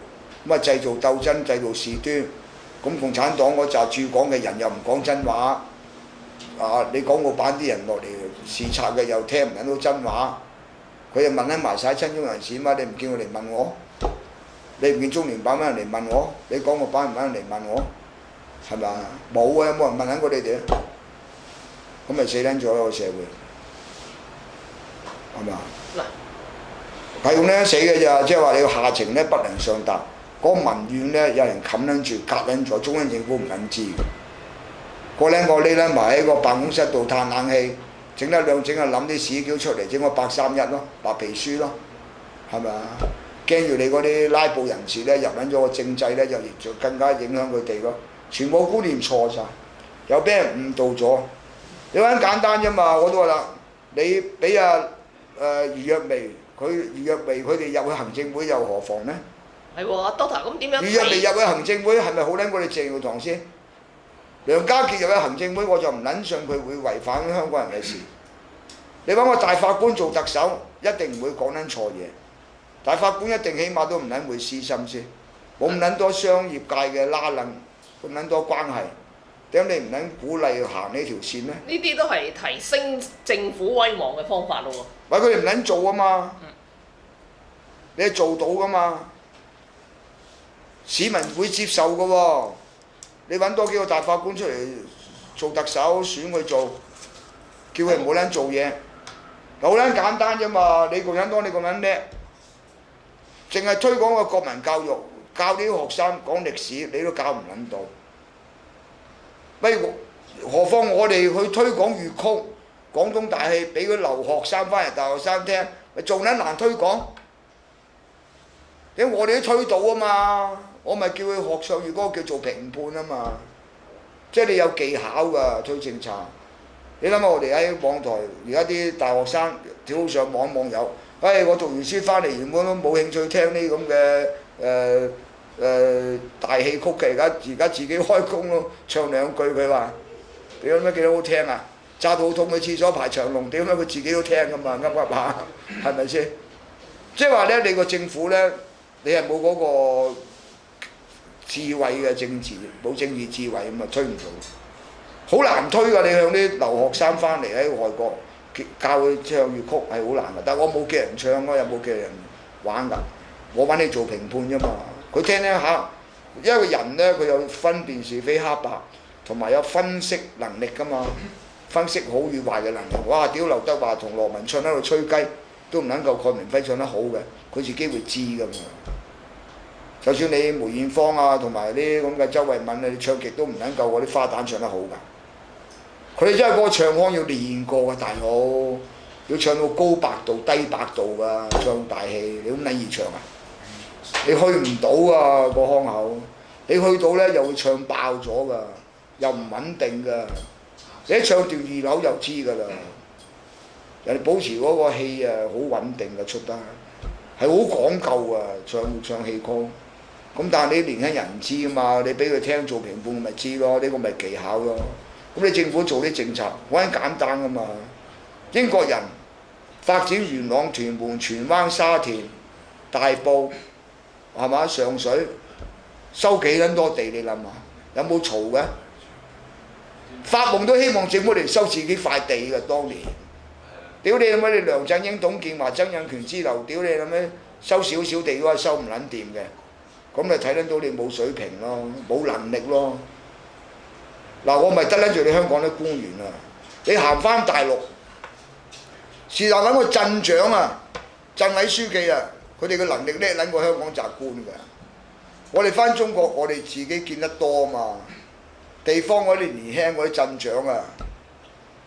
咁啊製造鬥爭、製造事端。咁共產黨嗰紮駐港嘅人又唔講真話，啊！你港澳辦啲人落嚟視察嘅又聽唔撚到真話，佢又問緊埋晒親中人士嘛？你唔見佢嚟問我？你唔見中聯辦揾人嚟問我？你港澳辦唔揾人嚟問我？係咪啊？冇啊！有冇人問緊過你哋啊？咁咪死撚咗個社會，係咪啊？係咁樣死嘅咋，即係話你個下情咧不能上達，嗰、那個民怨咧有人冚撚住、隔撚咗，中央政府唔撚知。個僆個匿撚埋喺個辦公室度嘆冷氣，整得兩整啊諗啲屎橋出嚟，整個831咯、白皮書咯，係咪啊？驚住你嗰啲拉布人士咧入撚咗個政制咧，就更加影響佢哋咯。全部觀念錯晒，又俾人誤導咗。你話簡單啫嘛，我都話啦，你俾余若薇佢哋入去行政會又何妨呢？係喎，阿 Doctor 咁點樣睇？余若薇入去行政會係咪好撚過你鄭耀棠先？梁家傑入去行政會我就唔撚信佢會違反香港人嘅事。你揾個大法官做特首，一定唔會講撚錯嘢。大法官一定起碼都唔撚會私心先，冇咁撚多商業界嘅拉楞，咁撚多關係，點解你唔撚鼓勵行呢條線呢？呢啲都係提升政府威望嘅方法咯喎。喂，佢哋唔撚做啊嘛，你係做到噶嘛，市民會接受噶喎。你揾多幾個大法官出嚟做特首，選佢做，叫佢唔好撚做嘢，好撚簡單啫嘛。你共產黨你咁撚叻，淨係推廣個國民教育，教啲學生講歷史，你都教唔撚到。喂，何況我哋去推廣粵曲、廣東大戲，俾佢留學生翻嚟大學生聽，咪仲撚難推廣？因為我哋都推到啊嘛，我咪叫佢學唱粵歌叫做評判啊嘛，即係你有技巧㗎推政策。你諗下我哋喺網台，而家啲大學生跳上網友，我讀完書翻嚟原本都冇興趣聽呢咁嘅大戲曲嘅，而家自己開工咯，唱兩句佢話，屌乜幾好聽啊！揸肚痛去廁所排長龍，屌乜佢自己都聽㗎嘛，噏噏下，係咪先？即係話咧，你個政府咧，你係冇嗰個智慧嘅政治，冇政治智慧咁啊，推唔到，好難推㗎。你向啲留學生翻嚟喺外國教佢唱粵曲係好難㗎，但係我冇叫人唱咯，又冇叫人玩㗎，我揾你做評判啫嘛。佢聽下，因為個人咧佢有分辨是非黑白，同埋有分析能力㗎嘛，分析好與壞嘅能力。哇！屌劉德華同羅文唱喺度吹雞，都唔能夠蓋明輝唱得好嘅，佢自己會知㗎嘛。就算你梅艷芳啊，同埋啲咁嘅周慧敏啊，你唱極都唔能夠嗰啲花旦唱得好㗎。佢哋真係嗰個唱腔要練過㗎，大佬，要唱到高八度、低八度㗎，唱大戲，你咁撚易唱啊？你去唔到啊個腔口，你去到咧又會唱爆咗㗎，又唔穩定㗎。你一唱段二樓就知㗎啦。人哋保持嗰個氣啊，好穩定㗎，出得係好講究啊，唱戲腔。咁但係你年輕人唔知㗎嘛，你俾佢聽做評判咪知咯，呢個咪技巧咯。咁你政府做啲政策好簡單㗎嘛。英國人發展元朗、屯門、荃灣、沙田、大埔。係嘛？上水收幾撚多地？你諗下，有冇嘈嘅？發夢都希望政府嚟收自己塊地㗎，當年。屌你諗乜？你梁振英、董建華、曾蔭權之流，屌你諗乜？收少少地嗰個收唔撚掂嘅，咁咪睇得到你冇水平咯，冇能力咯。嗱，我咪得撚住你香港啲官員啊！你行翻大陸，是但揾個鎮長啊、鎮委書記啊。佢哋嘅能力叻撚過香港雜官㗎。我哋翻中國，我哋自己見得多嘛。地方嗰啲年輕嗰啲鎮長啊，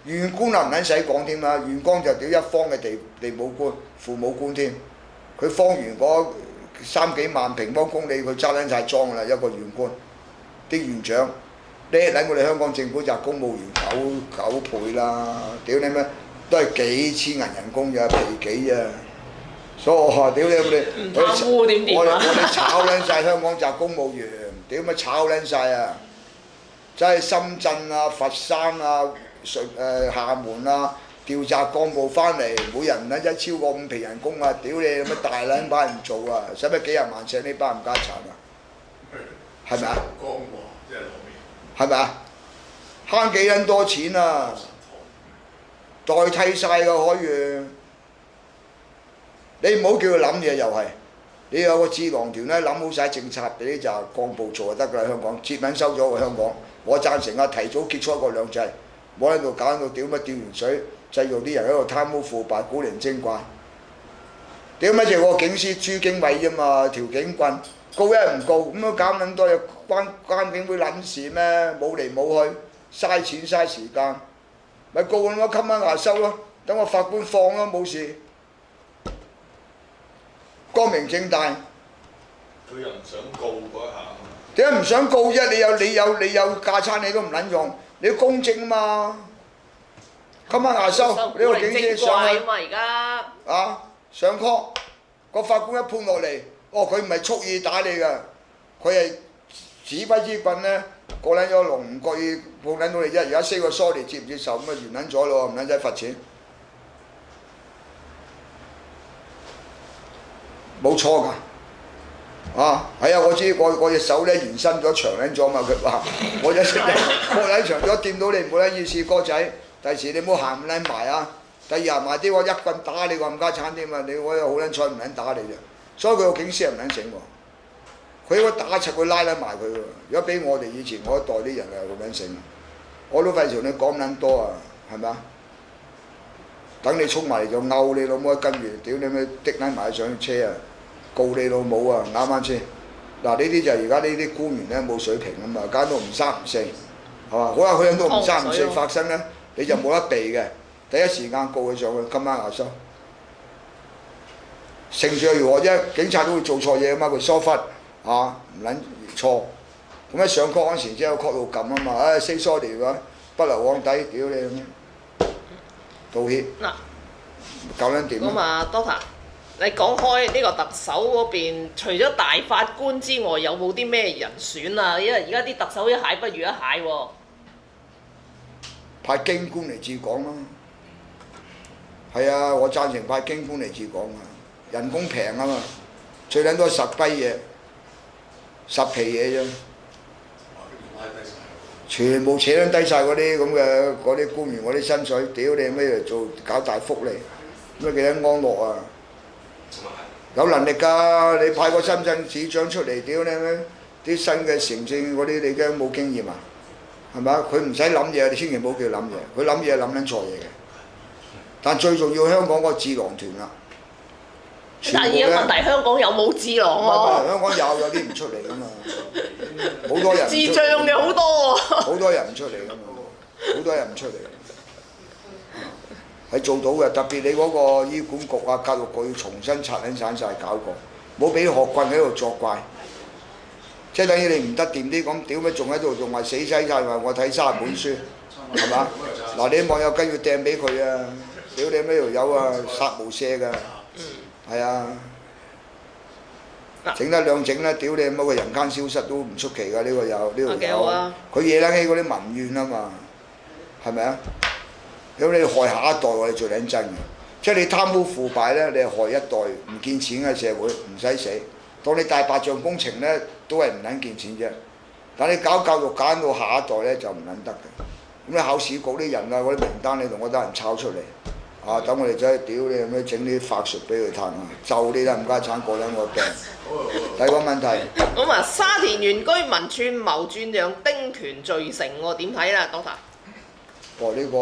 縣官啊唔撚使講添啦，縣官就屌一方嘅地武官、父母官添，佢方圓嗰3幾萬平方公里，佢揸撚晒莊㗎啦，一個縣官，啲縣長叻撚我哋香港政府就係公務員9倍啦，屌你咩都係幾千銀人工咋，皮幾啊！所以我話屌你我哋炒撚晒香港就係公務員，屌咪炒撚晒啊！真係深圳啊、佛山啊、廈門啊，調集幹部翻嚟，每人撚一超過5皮人工啊！屌你咁大撚班人做啊，使乜幾廿萬請呢班冚家產啊？係咪啊？係咪啊？慳幾撚多錢啊？代替晒㗎可以。你唔好叫佢諗嘢又係，你有個智囊團咧諗好晒政策，你就幹部做就得㗎啦。香港接緊收咗個香港，我贊成啊，提早結束一國兩制，唔好喺度搞到屌乜吊完水，製造啲人喺度貪污腐敗、古靈精怪。屌乜就個警司朱經緯啫嘛，條警棍告一唔告，咁樣搞咁多嘢關警會撚事咩？冇嚟冇去，嘥錢嘥時間，咪告咁咯，冚晚牙收咯，等個法官放咯，冇事。光明正大，佢又唔想告嗰一下。點解唔想告啫？你有架撐你都唔撚用，你要公正嘛。今晚牙收，你個警司上去啊上 call， 個法官一判落嚟，哦佢唔係蓄意打你㗎，佢係指揮之棍咧過撚咗龍唔覺意判撚到你啫。而家4個 sorry 接唔接受咁啊完撚咗咯，唔撚使罰錢。冇錯㗎，啊係啊！我知我隻手咧延伸咗長撚咗嘛，佢話我隻手我撚長咗掂到你唔好撚意思哥仔，第時你唔好行唔撚埋啊！第二行埋啲我一棍打你個冚家鏟添啊！你我又好撚彩唔撚打你啫，所以佢個警司係唔撚醒喎，佢應該打柒佢拉撚埋佢喎。如果俾我哋以前嗰一代啲人係咁撚醒，我都費事同你講撚多啊，係咪啊？等你衝埋嚟就勾你老母一跟住，屌你咩滴撚埋上車啊！告你老母啊！啱啱先？嗱呢啲就係而家呢啲官員咧冇水平啊嘛，搞到唔三唔四，係嘛？好啦，佢喺度唔三唔四發生咧，你就冇得避嘅，第一時間告佢上去，今晚牙收。成事如何啫？警察都會做錯嘢啊嘛，佢疏忽唔撚錯，咁一上 call 嗰陣時，即係個 call 度撳啊嘛，唉 say sorry 㗎，不留案底，屌你咁樣，道歉。嗱，搞撚掂咁啊，Doctor，你講開呢個特首嗰邊，除咗大法官之外，有冇啲咩人選啊？因為而家啲特首一蟹不如一蟹喎。派京官嚟治港咯，係啊，我贊成派京官嚟治港啊，人工平啊嘛，最撚多10跛嘢，10皮嘢啫，全部扯撚低晒嗰啲咁嘅嗰啲官員嗰啲薪水，屌你咩嚟做搞大福利，咩幾多安樂啊？有能力㗎，你派個深圳市長出嚟，屌你咩？啲新嘅城政嗰啲你驚冇經驗啊？係咪啊？佢唔使諗嘢，你千祈唔好叫佢諗嘢，佢諗嘢諗撚錯嘢嘅。但最重要香港個智囊團啦。但係而家問題香港有冇智囊喎？香港有啲唔出嚟㗎嘛，好多人。智障嘅好多喎。好多人唔出嚟㗎嘛，好多人唔出嚟。係做到嘅，特別你嗰個醫管局啊、教育局要重新拆撚散晒搞過，冇俾學棍喺度作怪，即係等於你唔得掂啲咁，屌咩仲喺度仲話死擠晒話我睇30本書，係嘛？嗱你網友梗要掟俾佢啊！屌你咩條友啊，殺無赦㗎，係啊！整得兩整啦，屌你乜個人間消失都唔出奇㗎，呢個有呢條友，佢惹得起嗰啲民怨啊嘛，係咪啊？咁你害下一代我哋最撚真嘅，即係你貪污腐敗咧，你係害一代唔見錢嘅社會，唔使死。當你大白象工程咧，都係唔撚見錢啫。但你搞教育搞到下一代咧就唔撚得嘅。咁你考試局啲人啊，嗰啲名單你同我得人抄出嚟，等我哋走去屌你咁樣整啲法術俾佢嘆啊，就你啦，唔家產過撚我病。第二個問題。咁啊，沙田原居民串謀轉讓丁權罪成喎，點睇啦，Doctor？呢個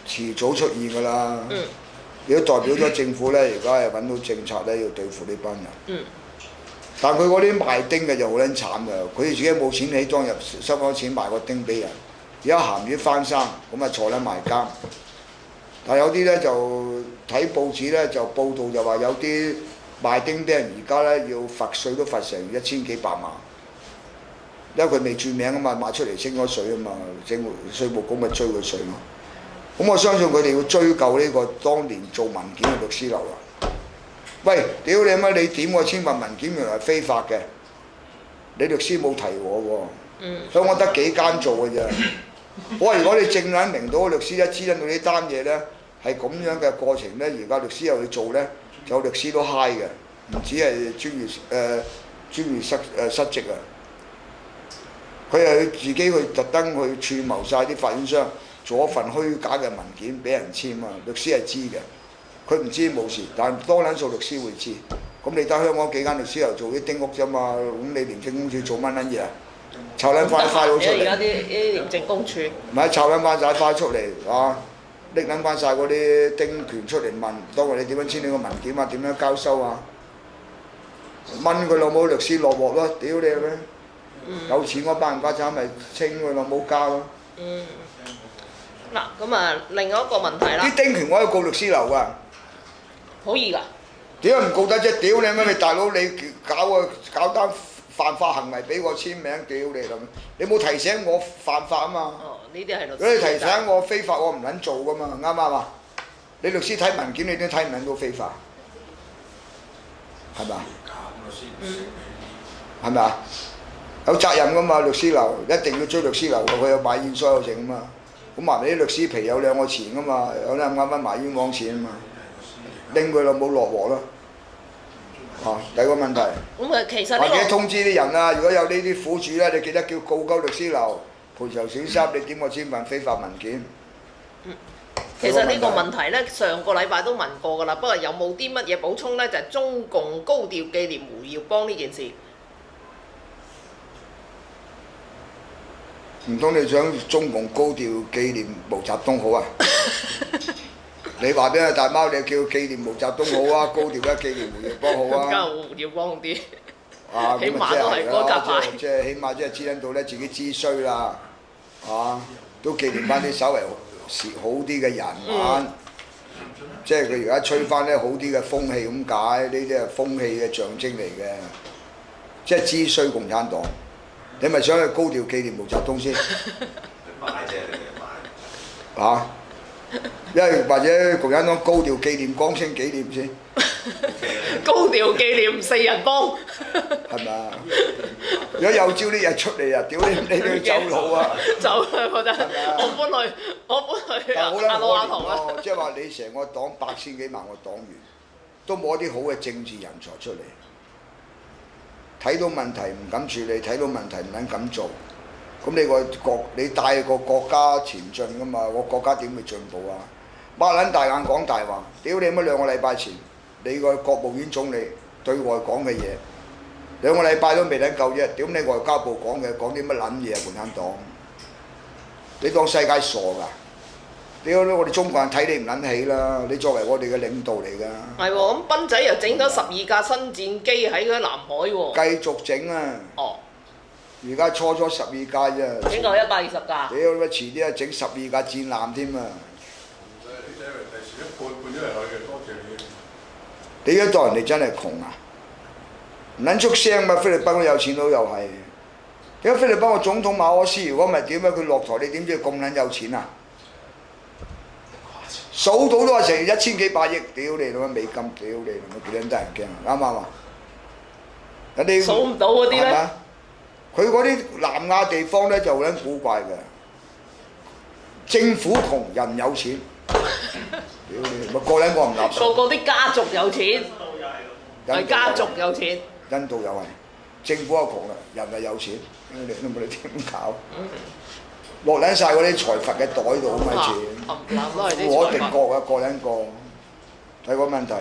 遲早出現㗎啦。如果代表咗政府咧，而家係揾到政策咧，要對付呢班人。但佢嗰啲賣丁嘅就好撚慘㗎，佢自己冇錢起裝入收咗錢賣個丁俾人，而家鹹魚翻生，咁啊坐撚埋監。但係有啲咧就睇報紙咧就報道就話有啲賣丁啲人而家咧要罰稅都罰成1000幾百萬，因為佢未轉名啊嘛，賣出嚟升咗稅啊嘛，政府稅務局咪追佢稅咯。咁我相信佢哋要追究呢個當年做文件嘅律師樓啦。喂，屌你媽！你點個簽發文件原來係非法嘅，你律師冇提我喎，香港得幾間做嘅啫。我話如果你正撚明到律師一知撚到呢單嘢咧係咁樣嘅過程咧，而家律師又去做咧，有律師都嗨嘅，唔止係專業失職啊！佢係自己去特登去串謀晒啲發展商做一份虛假嘅文件俾人簽啊！律師係知嘅，佢唔知冇事，但係多撚數律師會知。咁你睇香港幾間律師又做啲丁屋啫嘛，咁你廉政公署做乜撚嘢啊？抄撚翻啲 file 出嚟。而家啲廉政公署唔係抄撚翻晒 file 出嚟啊！拎撚翻晒嗰啲丁權出嚟問，當我你點樣簽呢個文件啊？點樣交收啊？問佢老母律師落鑊咯！屌你咩？有錢嗰班人家產咪清佢老母交咯。嗱，咁啊，另外一個問題啦。啲丁權我可以告律師樓㗎。好易㗎。點解唔告得啫？屌你咩？你大佬你搞單犯法行為俾我簽名，屌你咁！你冇提醒我犯法啊嘛。哦，呢啲係律師。如果你提醒我非法，我唔撚做㗎嘛，啱唔啱啊？你律師睇文件，你都睇唔撚到非法，係咪啊？係咪啊？有責任㗎嘛，律師樓一定要追律師樓，佢有買煙所有剩啊嘛。咁話你啲律師皮有兩個錢㗎嘛，有啲啱啱買冤枉錢啊嘛，拎佢老母落鑊咯。第二個問題。咁啊，其實呢或者通知啲人啊，如果有呢啲苦主咧，你記得叫告鳩律師樓賠償損失，你點我簽份非法文件？其實呢個問題咧，上個禮拜都問過㗎啦，不過有冇啲乜嘢補充咧？就係中共高調紀念胡耀邦呢件事。唔通你想中共高調紀念毛澤東好啊？你話俾阿大貓，你叫紀念毛澤東好啊，高調咧紀念胡耀邦好啊？梗係胡耀邦好啲。啊，起碼都係嗰格牌。即係起碼即係知撚到咧自己知衰啦，都紀念翻啲稍為好啲嘅人玩。即係佢而家吹翻啲好啲嘅風氣咁解，呢啲係風氣嘅象徵嚟嘅，即係知衰共產黨。你咪想去高調紀念毛澤東先？買啫，你買。因為或者共產黨高調紀念江青紀念先。高調紀念四人幫。係咪啊？如果有朝呢日出嚟啊，屌你都要走佬啊！走啦，覺得。我搬去阿老阿同啊。即係話你成個黨8000幾萬個黨員，都冇一啲好嘅政治人才出嚟。睇到問題唔敢處理，睇到問題唔撚敢做，咁你帶個國家前進㗎嘛？個國家點會進步啊？擘撚大眼講大話，屌你乜2個禮拜前你個國務院總理對外講嘅嘢，2個禮拜都未撚夠啫，屌你外交部講啲乜撚嘢啊？共產黨，你當世界傻㗎？屌我哋中國人睇你唔撚起啦！你作為我哋嘅領導嚟㗎。係喎，咁賓仔又整咗12架新戰機喺嗰南海喎。繼續整啊！哦。而家初咗12架啫。整夠120架。屌乜遲啲啊！整12架戰艦添啊！你一代人哋真係窮啊！唔撚出聲嘛！菲律賓嗰有錢佬又係。點解菲律賓個總統馬可斯如果唔係點解佢落台？你點知佢咁撚有錢啊？數到都係成1000幾百億，屌你老味美金，屌你老味幾撚得人驚，啱唔啱啊？人哋數唔到嗰啲咧，佢嗰啲南亞地方咧就好撚古怪嘅，政府窮人有錢，屌你，咪個撚個唔納稅。個個啲家族有錢，係家族有錢。印度又係，政府又窮啦，人係有錢，你都冇你點搞？落撚晒嗰啲財閥嘅袋度咁嘅錢，我定國啊，個撚個，係個問題。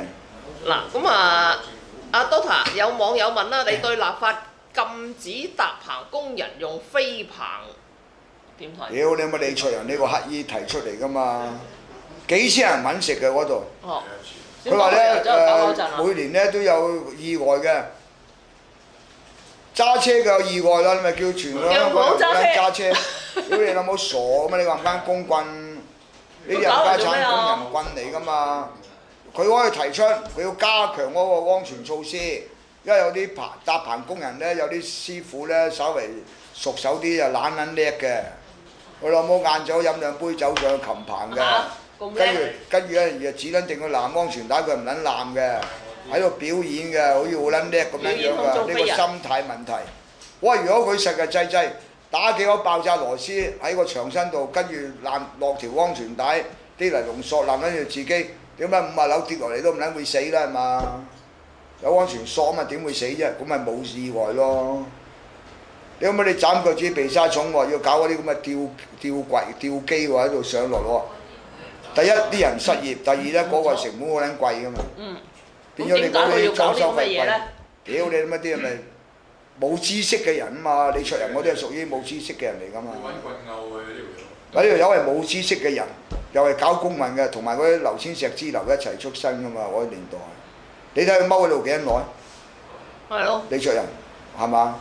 嗱，咁啊，阿 Doctor 有網友問啦，你對立法禁止搭棚工人用飛棚點睇？屌你乜李卓人呢個乞兒提出嚟㗎嘛？幾千人揾食嘅嗰度。哦。佢話咧每年咧都有意外嘅。揸車嘅有意外啦，你咪叫全香港人唔好揸車。屌你老母傻咩？你話唔間公棍，呢啲人家產工人棍嚟㗎嘛？佢可以提出佢要加強嗰個安全措施，因為有啲搭棚工人咧，有啲師傅咧稍微熟手啲就懶撚叻嘅。佢老母晏晝飲兩杯酒上去擒棚嘅，跟住咧指撚定佢攬安全帶，佢唔撚攬嘅，喺度表演嘅，好似好撚叻咁樣樣㗎。呢個心態問題。喂，如果佢實實際際打幾個爆炸螺絲喺個牆身度，跟住落條安全帶，啲尼龍索攬緊住自己，點解50樓跌落嚟都唔撚會死啦係嘛？有安全索嘛，點會死啫？咁咪冇意外咯。你可唔可以斬腳趾避沙蟲喎？要搞嗰啲咁嘅吊機喎喺度上落喎。第一啲人失業，第二咧嗰個成本好撚貴㗎嘛。變咗你嗰啲裝修費貴。屌你乜啲係咪冇知識嘅人啊嘛？李卓人嗰啲係屬於冇知識嘅人嚟㗎嘛。嗱呢條友係冇知識嘅人，又係搞公民嘅，同埋嗰啲劉千石之流一齊出身㗎嘛嗰個年代。你睇佢踎喺度幾耐？係咯。李卓人係嘛？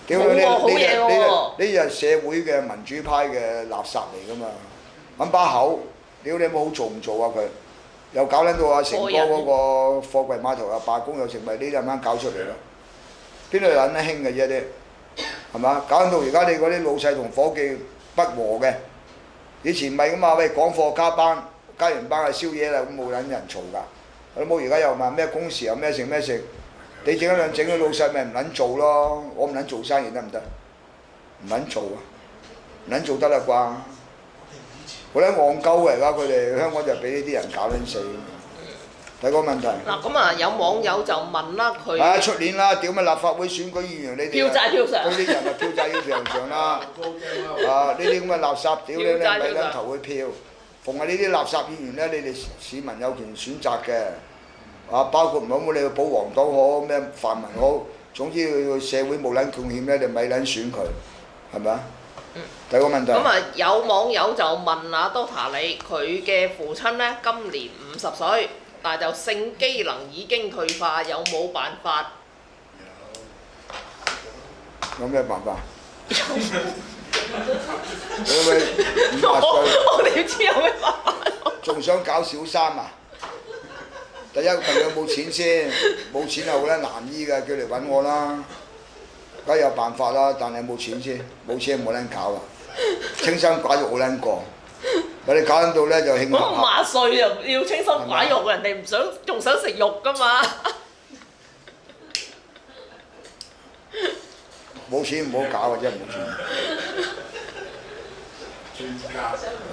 屌你！呢係社會嘅民主派嘅垃圾嚟㗎嘛！揾把口，屌你冇好做唔做啊佢？又搞撚到阿成哥嗰個貨櫃碼頭又罷工又成咪呢啲咁樣搞出嚟咯？邊度撚得興嘅啫啲？係嘛？搞到而家你嗰啲老細同伙計不和嘅，以前咪咁嘛？喂，講課加班，加完班係宵夜啦，咁冇撚人嘈㗎。你冇而家又話咩工時又咩食咩食？你整一兩整嘅老細咪唔撚做咯，我唔撚做生意得唔得？唔撚做啊，唔撚做得啦啩？好撚戇鳩嘅而家佢哋香港就俾呢啲人搞撚死。第二個問題。嗱咁啊，有網友就問啦，佢啊出年啦，屌乜立法會選舉議員你哋票債票償，嗰啲人啊票債要償償啦。啊呢啲咁嘅垃圾，屌你咪撚投佢票。逢係呢啲垃圾議員咧，你哋市民有權選擇嘅。啊，包括唔好你去保皇黨好，咩泛民好，總之佢社會冇撚貢獻咧，你咪撚選佢，係咪啊？第二個問題。咁啊，有網友就問阿 Doctor 你，佢嘅父親咧今年50歲，但係就性機能已經退化，有冇辦法？有咩辦法？我點知有咩辦法？仲想搞小三啊？第一問佢有冇錢先，冇錢係好撚難醫嘅，叫嚟揾我啦，梗係有辦法啦，但係冇錢先，冇錢冇撚搞啦，清心寡欲好撚過，我哋搞緊到咧就興合合。50歲又要清心寡欲，人哋唔想仲想食肉㗎嘛？冇錢唔好搞啊！真係冇錢。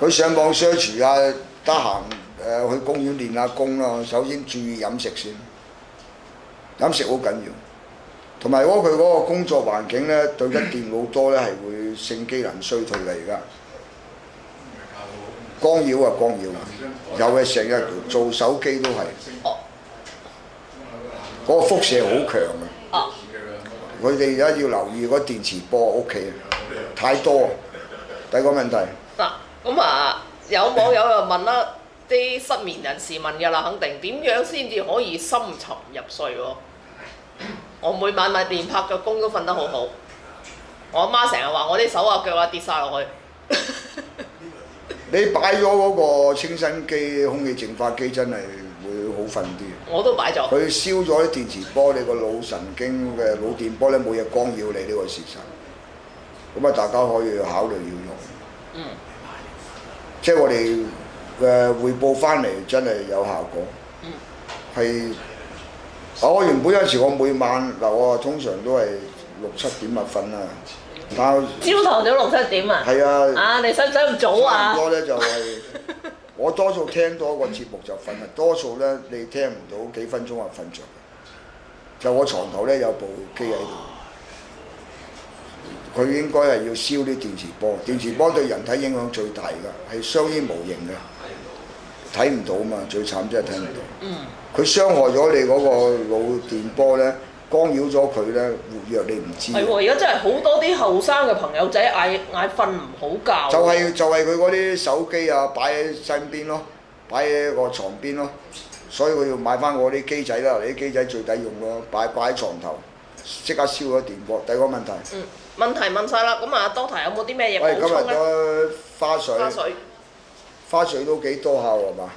佢上網 search 啊，得閒。去公園練下功咯，首先注意飲食先，飲食好緊要。同埋如果佢嗰個工作環境咧對得電腦多咧，係會性機能衰退嘅而家。干擾啊干擾，又係成日做手機都係，嗰個輻射好強啊！佢哋而家要留意嗰電磁波屋企太多。第二個問題。嗱，咁啊，有網友又問啦。啲失眠人士問嘅啦，肯定點樣先至可以深沉入睡喎？我每晚連拍腳工都瞓得好好。我阿媽成日話我啲手啊腳啊跌晒落去。你擺咗嗰個清新機、空氣淨化機真係會好瞓啲。我都擺咗。佢燒咗啲電磁波，你個腦神經嘅腦電波咧冇嘢干擾你呢個事實。咁啊，大家可以考慮要用。即係我哋。匯報翻嚟真係有效果，係我原本有時我每晚嗱我通常都係6、7點咪瞓啦，但係朝頭早6、7點啊？係啊！啊你使唔使咁早啊？差唔多咧就係我多數聽多個節目就瞓啦，多數咧你聽唔到幾分鐘就瞓着。就我床頭咧有部機喺度，佢應該係要燒啲電磁波，電磁波對人體影響最大㗎，係相依無形嘅。睇唔到嘛，最慘真係睇唔到。佢傷害咗你嗰個腦電波咧，干擾咗佢咧，活躍你唔知。係喎，而家真係好多啲後生嘅朋友仔嗌瞓唔好覺。就係佢嗰啲手機啊，擺喺身邊咯，擺喺個床邊咯，所以佢要買翻我啲機仔啦，你啲機仔最抵用咯，擺喺床頭，即刻燒咗電鍋。第二個問題。問題問晒啦，咁啊多提有冇啲咩嘢喂，今日補充咧？個花絮都幾多下喎嘛？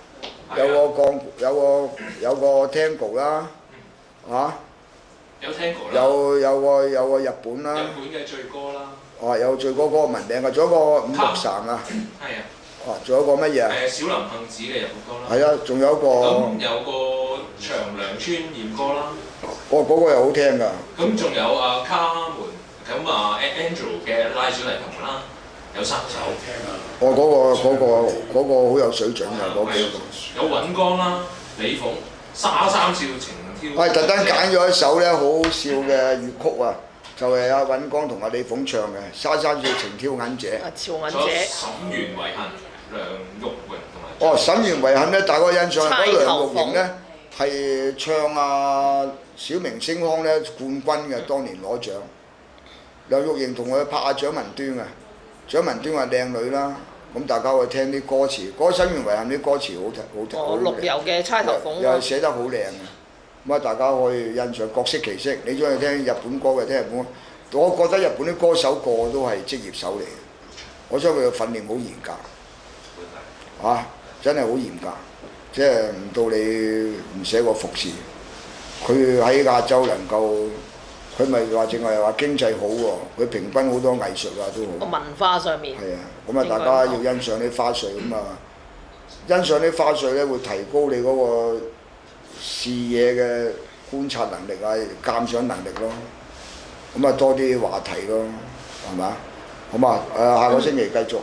有個 Tango 啦，嚇？有 Tango 啦。有個日本啦。日本嘅醉歌啦。有醉歌嗰個聞名嘅，仲有一個五木神啊。係啊。仲有個乜嘢啊？小林幸子嘅日本歌啦。係啊，仲有一個。咁有個長良村驗歌啦。嗰個又好聽㗎。咁仲有卡門，咁Andrew 嘅拉小提琴啦，有3首。嗰個好有水準㗎，嗰幾個。有尹光啦，李鳳，沙三少情挑。特登揀咗一首咧好好笑嘅粵曲啊！就係阿尹光同阿李鳳唱嘅《沙三少情挑銀姐》。潮銀姐。沈園遺恨，梁玉榮同埋。沈園遺恨咧，大家印象嗰梁玉榮咧係唱小明星腔咧冠軍嘅，當年攞獎。梁玉榮同佢拍阿蔣文端啊，蔣文端話靚女啦。咁大家去聽啲歌詞，嗰《沈園遺恨》啲歌詞好聽。陸游嘅《釵頭鳳》又係寫得好靚嘅。咁大家可以欣賞各色其色。你中意聽日本歌嘅聽日本歌，我覺得日本啲歌手個個都係職業手嚟嘅。我想佢嘅訓練好嚴格，真係好嚴格，即係唔到你唔寫個服字。佢喺亞洲能夠，佢咪話淨係話經濟好喎，佢平均好多藝術都好。文化上面。係啊，咁大家要欣賞啲花絮咁欣賞啲花絮咧會提高你嗰個視野嘅觀察能力鑑賞能力咯。咁多啲話題咯，係嘛？好嘛？下個星期繼續。